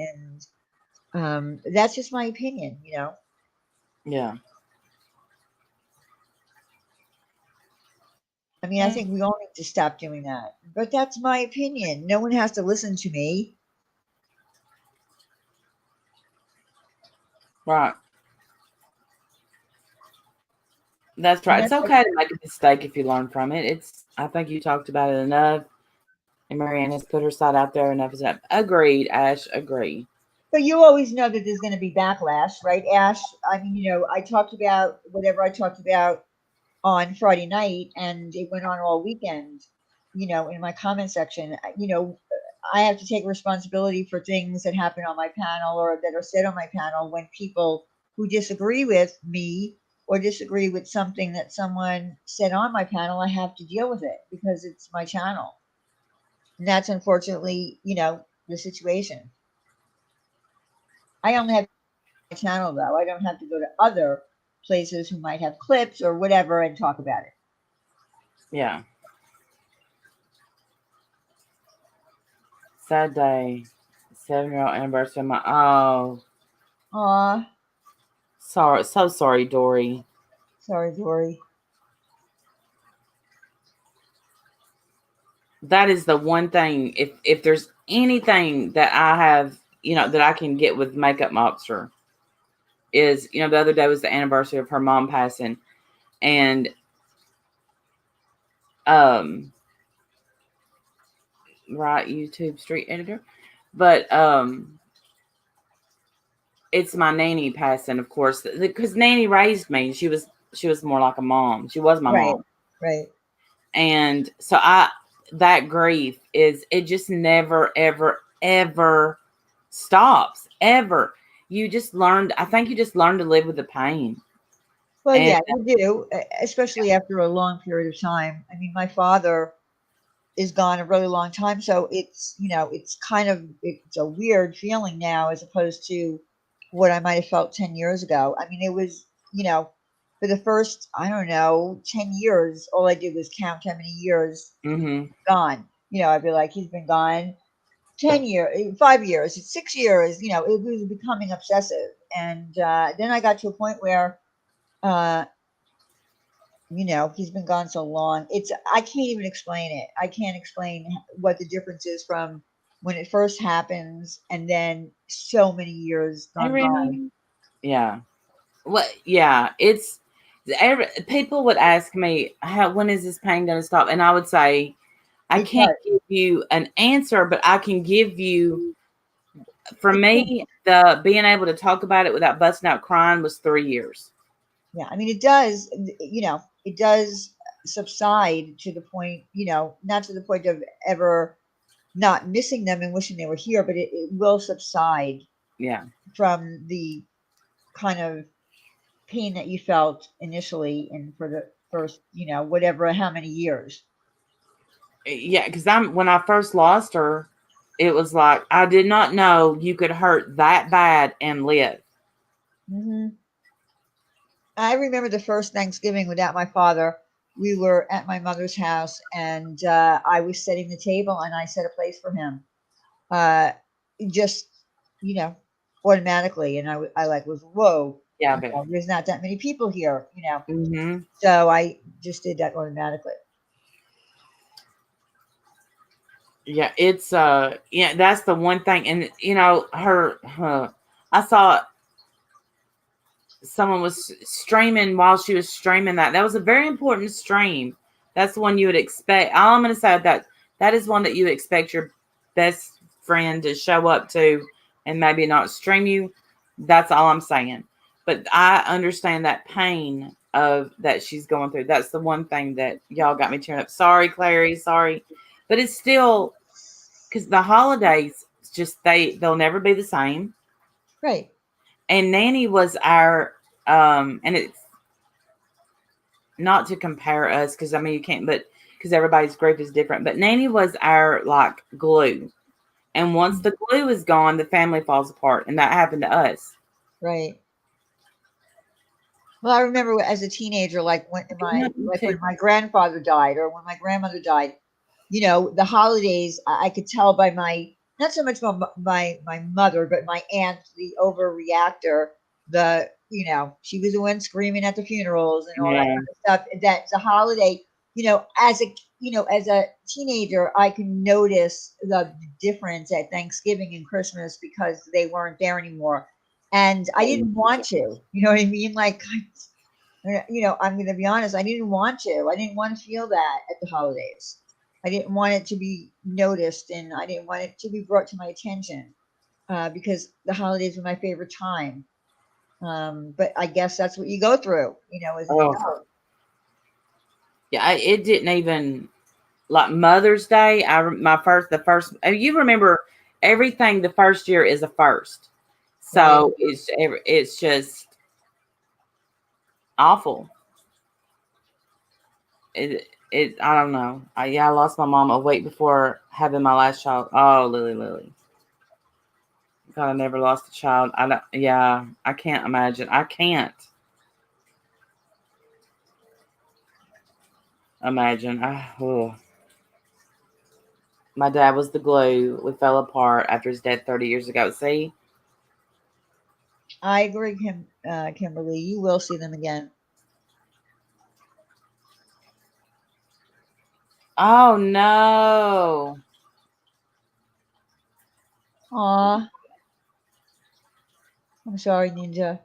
and that's just my opinion, Yeah. I mean, I think we all need to stop doing that, but that's my opinion. No one has to listen to me. Right. That's And right. It's that's okay to make a mistake if you learn from it. It's. I think you talked about it enough, and Marianne has put her side out there enough. Is enough. Agreed, Ash. Agree. but you always know that there's going to be backlash, right, Ash? I mean, I talked about whatever I talked about on Friday night, and it went on all weekend. In my comment section, I have to take responsibility for things that happen on my panel or that are said on my panel when people who disagree with me or disagree with something that someone said on my panel, I have to deal with it because it's my channel. And that's unfortunately, the situation. I only have my channel though. I don't have to go to other places who might have clips or whatever and talk about it. Yeah. Sad day. 7-year-old anniversary of my. Oh, Aw, sorry. So sorry, Dory. sorry, Dory. That is the one thing. If there's anything that I have, that I can get with Makeup Mobster is, the other day was the anniversary of her mom passing, and um, right, YouTube street editor, but it's my nanny passing, of course, because nanny raised me. She was more like a mom. She was my Right, mom, right. and so that grief is, it just never ever ever stops ever. You just learned. I think you just learn to live with the pain, Well, and yeah, you do, especially after a long period of time. I mean, my father is gone a really long time, so it's a weird feeling now as opposed to what I might have felt 10 years ago. I mean, it was, for the first, I don't know, 10 years, all I did was count how many years mm-hmm, gone. I'd be like, he's been gone 10 years, 5 years, 6 years, it was becoming obsessive. And then I got to a point where, uh, he's been gone so long. I can't even explain it. I can't explain what the difference is from when it first happens and then so many years hey gone by. Remy, yeah. What? Yeah, people would ask me, when is this pain going to stop? And I would say, I It can't does. give you an answer, but I can give you, for It does. me, the being able to talk about it without busting out crying was 3 years. Yeah, I mean, it does. It does subside to the point. Not to the point of ever not missing them and wishing they were here, but it will subside Yeah. from the kind of pain that you felt initially and for the first, whatever, how many years. Yeah, because when I first lost her, it was like, I did not know you could hurt that bad and live. Hmm. I remember the first Thanksgiving without my father. We were at my mother's house, and I was setting the table, and I set a place for him. Uh, just you know, automatically, and I like was whoa. Yeah, but There's not that many people here, hmm so I just did that automatically. yeah, it's yeah, that's the one thing. And her I saw someone was streaming while she was streaming that was a very important stream. That's the one you would expect. All I'm going to say, that is one that you expect your best friend to show up to and maybe not stream you. That's all I'm saying. But I understand that pain of that she's going through. That's the one thing that y'all got me tearing up. Sorry, Clary, sorry. But it's still, because the holidays, just they'll never be the same. Right. And Nanny was and it's not to compare us, because I mean you can't, but because everybody's grief is different. But Nanny was our like glue, and once the glue is gone, the family falls apart, and that happened to us. Right. Well, I remember as a teenager, like Yeah, me when too. my grandfather died or when my grandmother died, the holidays, I could tell by not so much my mother, but my aunt, the overreactor, she was the one screaming at the funerals and all that Yeah, kind of stuff. That the holiday, as a teenager, I can notice the difference at Thanksgiving and Christmas because they weren't there anymore. And I didn't want to, you know what I mean? Like, I'm going to be honest. I didn't want to. I didn't want to feel that at the holidays. I didn't want it to be noticed, and I didn't want it to be brought to my attention because the holidays were my favorite time. But I guess that's what you go through, as an Oh, adult. yeah. It didn't even like Mother's Day. The first. You remember everything. The first year is a first, Right. so it's just awful. It I don't know. I lost my mom a week before having my last child. Oh, Lily. God, I never lost a child. I don't. Yeah, I can't imagine. I can't imagine. My dad was the glue. We fell apart after his death 30 years ago. See? I agree, Kimberly. You will see them again. Oh no. Aw, I'm sorry, Ninja.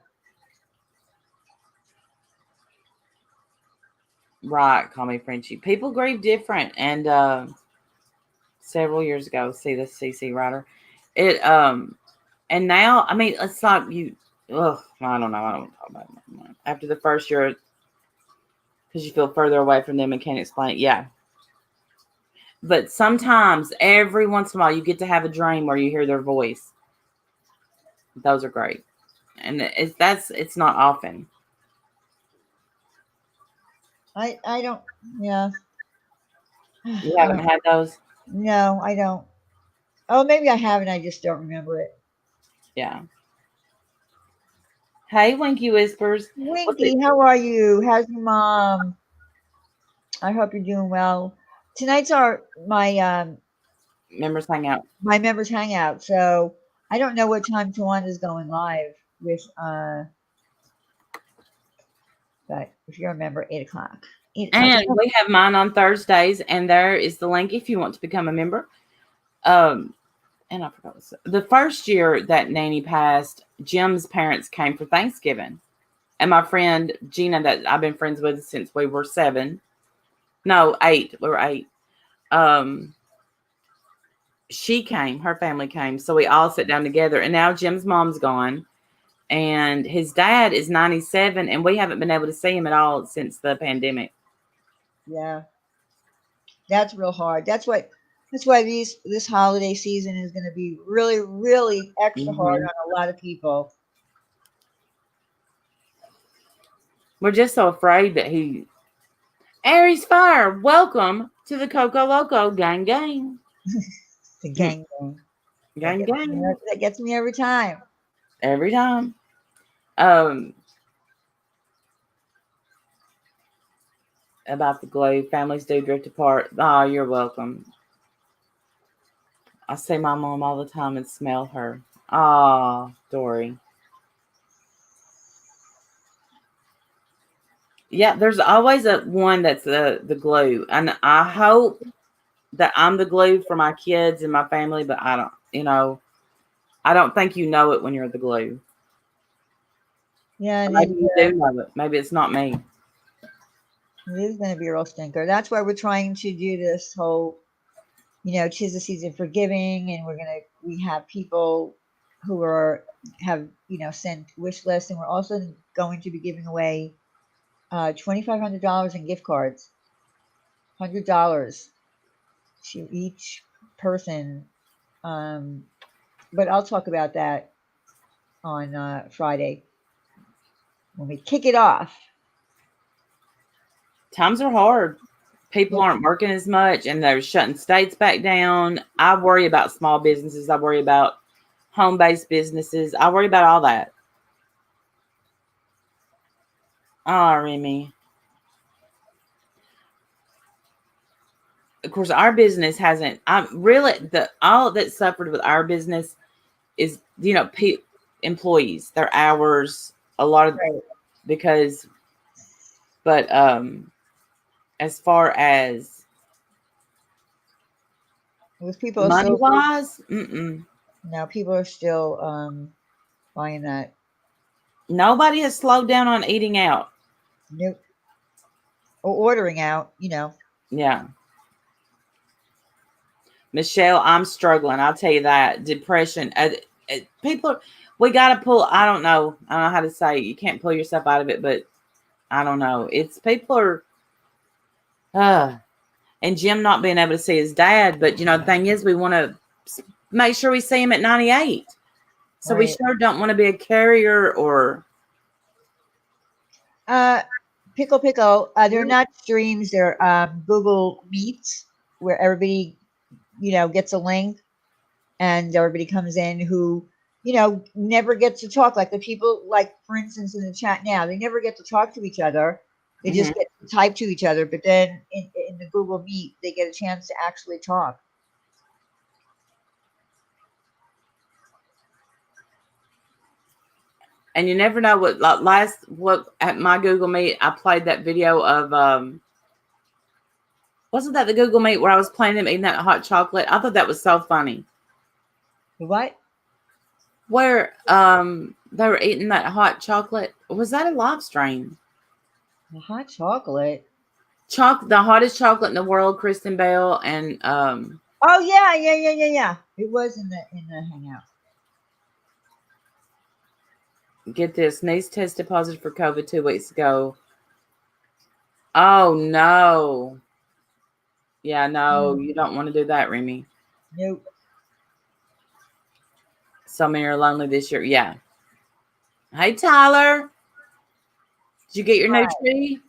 Right, call me Frenchie. People grieve different, and several years ago, see the CC writer, it and now I mean it's like you. Ugh, I don't know. I don't want to talk about it anymore. After the first year, because you feel further away from them and can't explain it. Yeah, but sometimes, every once in a while, you get to have a dream where you hear their voice. Those are great, and it's not often. I don't. Yeah. You I haven't don't. had those. No, I don't. Oh, maybe I haven't. I just don't remember it. Yeah. Hey, Winky Whispers. What's it? Winky, how are you? How's your mom? I hope you're doing well. Tonight's our Members hang out. my members hangout, so I don't know what time Tawanda's going live with but if you remember 8 o'clock. I And think we have mine on Thursdays, and there is the link if you want to become a member. Um, and I forgot the first year that Nanny passed, Jim's parents came for Thanksgiving, and my friend Gina, that I've been friends with since we were 7, no 8, we were 8. Um, she came, her family came, so we all sat down together. And now Jim's mom's gone, and his dad is 97, and we haven't been able to see him at all since the pandemic. yeah, that's real hard. That's why this holiday season is going to be really, really extra hard Hmm. on a lot of people. We're just so afraid that Aries Fire, welcome to the Coco Loco gang gang. The Hmm. gang gang. Gang gang. That gets me every time. Every time. Um about the glue. Families do drift apart. Oh, you're welcome. I see my mom all the time and smell her. Ah, Dory. Yeah, there's always a one that's the glue. And I hope that I'm the glue for my kids and my family, but I don't think you know it when you're the glue. Yeah, Or it maybe is. you do know it. Maybe it's not me. It is going to be a real stinker. That's why we're trying to do this whole, 'tis the season for giving, and we have people who have sent wish lists, and we're also going to be giving away $2,500 in gift cards, $100 to each person. Um, but I'll talk about that on Friday when we kick it off. Times are hard. People aren't working as much and they're shutting states back down. I worry about small businesses. I worry about home based businesses. I worry about all that. Oh, Remy. Of course, our business hasn't. I'm really the all that suffered with our business is employees, their hours, a lot of Right. because, but as far as Because people are money still, wise, people are still buying that. nobody has slowed down on eating out. Nope. Or ordering out, you know. Yeah. Michelle, I'm struggling. I'll tell you that. Depression. People, we got to pull. I don't know. I don't know how to say it. You can't pull yourself out of it, but I don't know. It's people are, and Jim not being able to see his dad. But, the thing is, we want to make sure we see him at 98. So we Right. sure don't want to be a carrier or. Pickle. They're not streams. They're Google Meets where everybody, gets a link and everybody comes in who, never get to talk. Like the people, like for instance, in the chat now, they never get to talk to each other. They Mhm. just get to type to each other. But then in the Google Meet, they get a chance to actually talk. And you never know what at my Google Meet, I played that video of, wasn't that the Google Meet where I was playing them eating that hot chocolate? I thought that was so funny. What? Where they were eating that hot chocolate. Was that a live stream? The hot chocolate. The hottest chocolate in the world, Kristen Bell and Oh yeah. It was in the hangout. get this, niece tested positive for COVID 2 weeks ago. Oh no. Yeah, no, you don't want to do that, Remy. Nope. So many are lonely this year. Yeah. Hey Tyler. Did you get your new tree?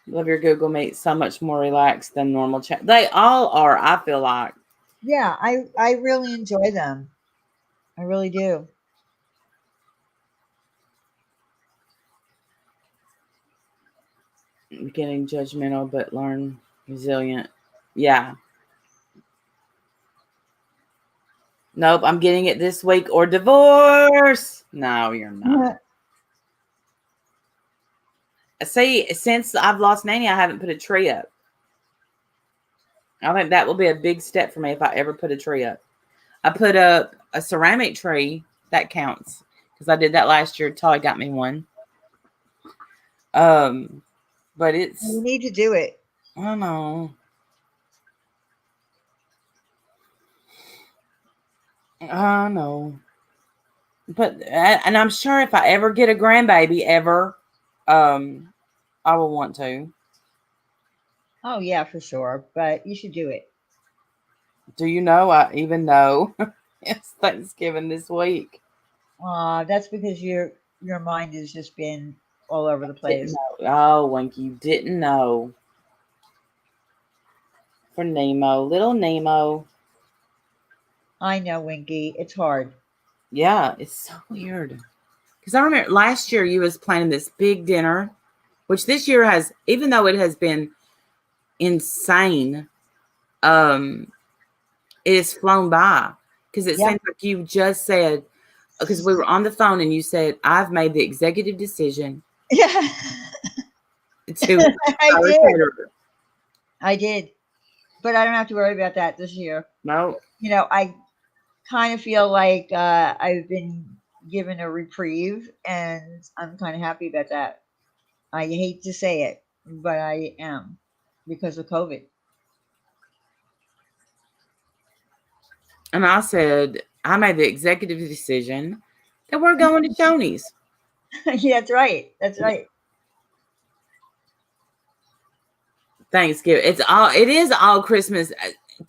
Love your Google Meet. So much more relaxed than normal chat. They all are, I feel like. Yeah, I really enjoy them. I really do. Getting judgmental, but learn resilient. Yeah. Nope, I'm getting it this week or divorce. No, you're not. See, since I've lost Nanny, I haven't put a tree up. I think that will be a big step for me if I ever put a tree up. I put up a ceramic tree. That counts because I did that last year. Tolly got me one. But it's. You need to do it. I don't know. I know. But and I'm sure if I ever get a grandbaby ever, I will want to. Oh yeah, for sure. But you should do it. Do you know? I even know it's Thanksgiving this week. That's because your mind has just been all over the place. Oh, Winky, you didn't know. For Nemo, little Nemo. I know, Winky. It's hard. Yeah, it's so weird. Because I remember last year you was planning this big dinner, which this year has, even though it has been insane, it has flown by. Because it seems like you just said, because we were on the phone and you said, I've made the executive decision. Yeah. To I did. But I don't have to worry about that this year. No. I kind of feel like I've been given a reprieve, and I'm kind of happy about that. I hate to say it, but I am because of COVID. And I said, I made the executive decision that we're going to Shoney's. Yeah, that's right. That's right. Thanksgiving. It is all Christmas.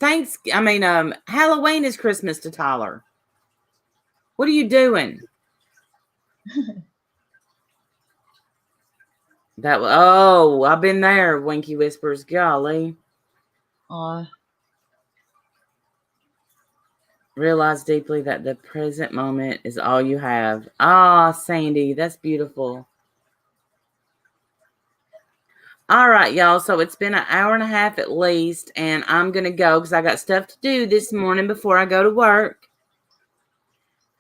Halloween is Christmas to Tyler. What are you doing? I've been there, Winky whispers. Golly. Realize deeply that the present moment is all you have. Sandy, that's beautiful. All right, y'all. So it's been an hour and a half at least, and I'm going to go because I got stuff to do this morning before I go to work.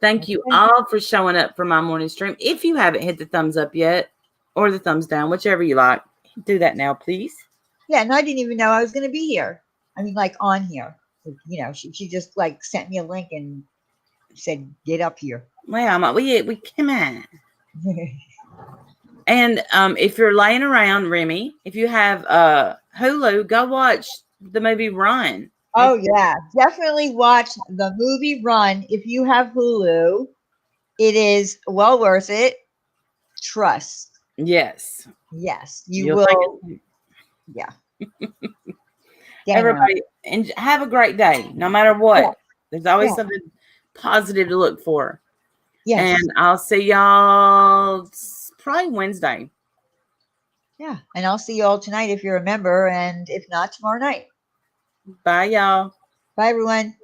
Thank you all for showing up for my morning stream. If you haven't hit the thumbs up yet or the thumbs down, whichever you like, do that now, please. Yeah, and I didn't even know I was going to be here. I mean, like on here. She just like sent me a link and said, "Get up here." Well, we come on. And if you're laying around, Remy, if you have Hulu, go watch the movie Run. Oh yeah, definitely watch the movie Run if you have Hulu. It is well worth it. Trust. Yes. Yes, you You'll will. think Yeah. Dang right. everybody, and have a great day, no matter what. There's always Yeah. something positive to look for. Yes. And I'll see y'all probably Wednesday. Yeah. And I'll see you all tonight if you're a member, and if not, tomorrow night. Bye, y'all. Bye, everyone.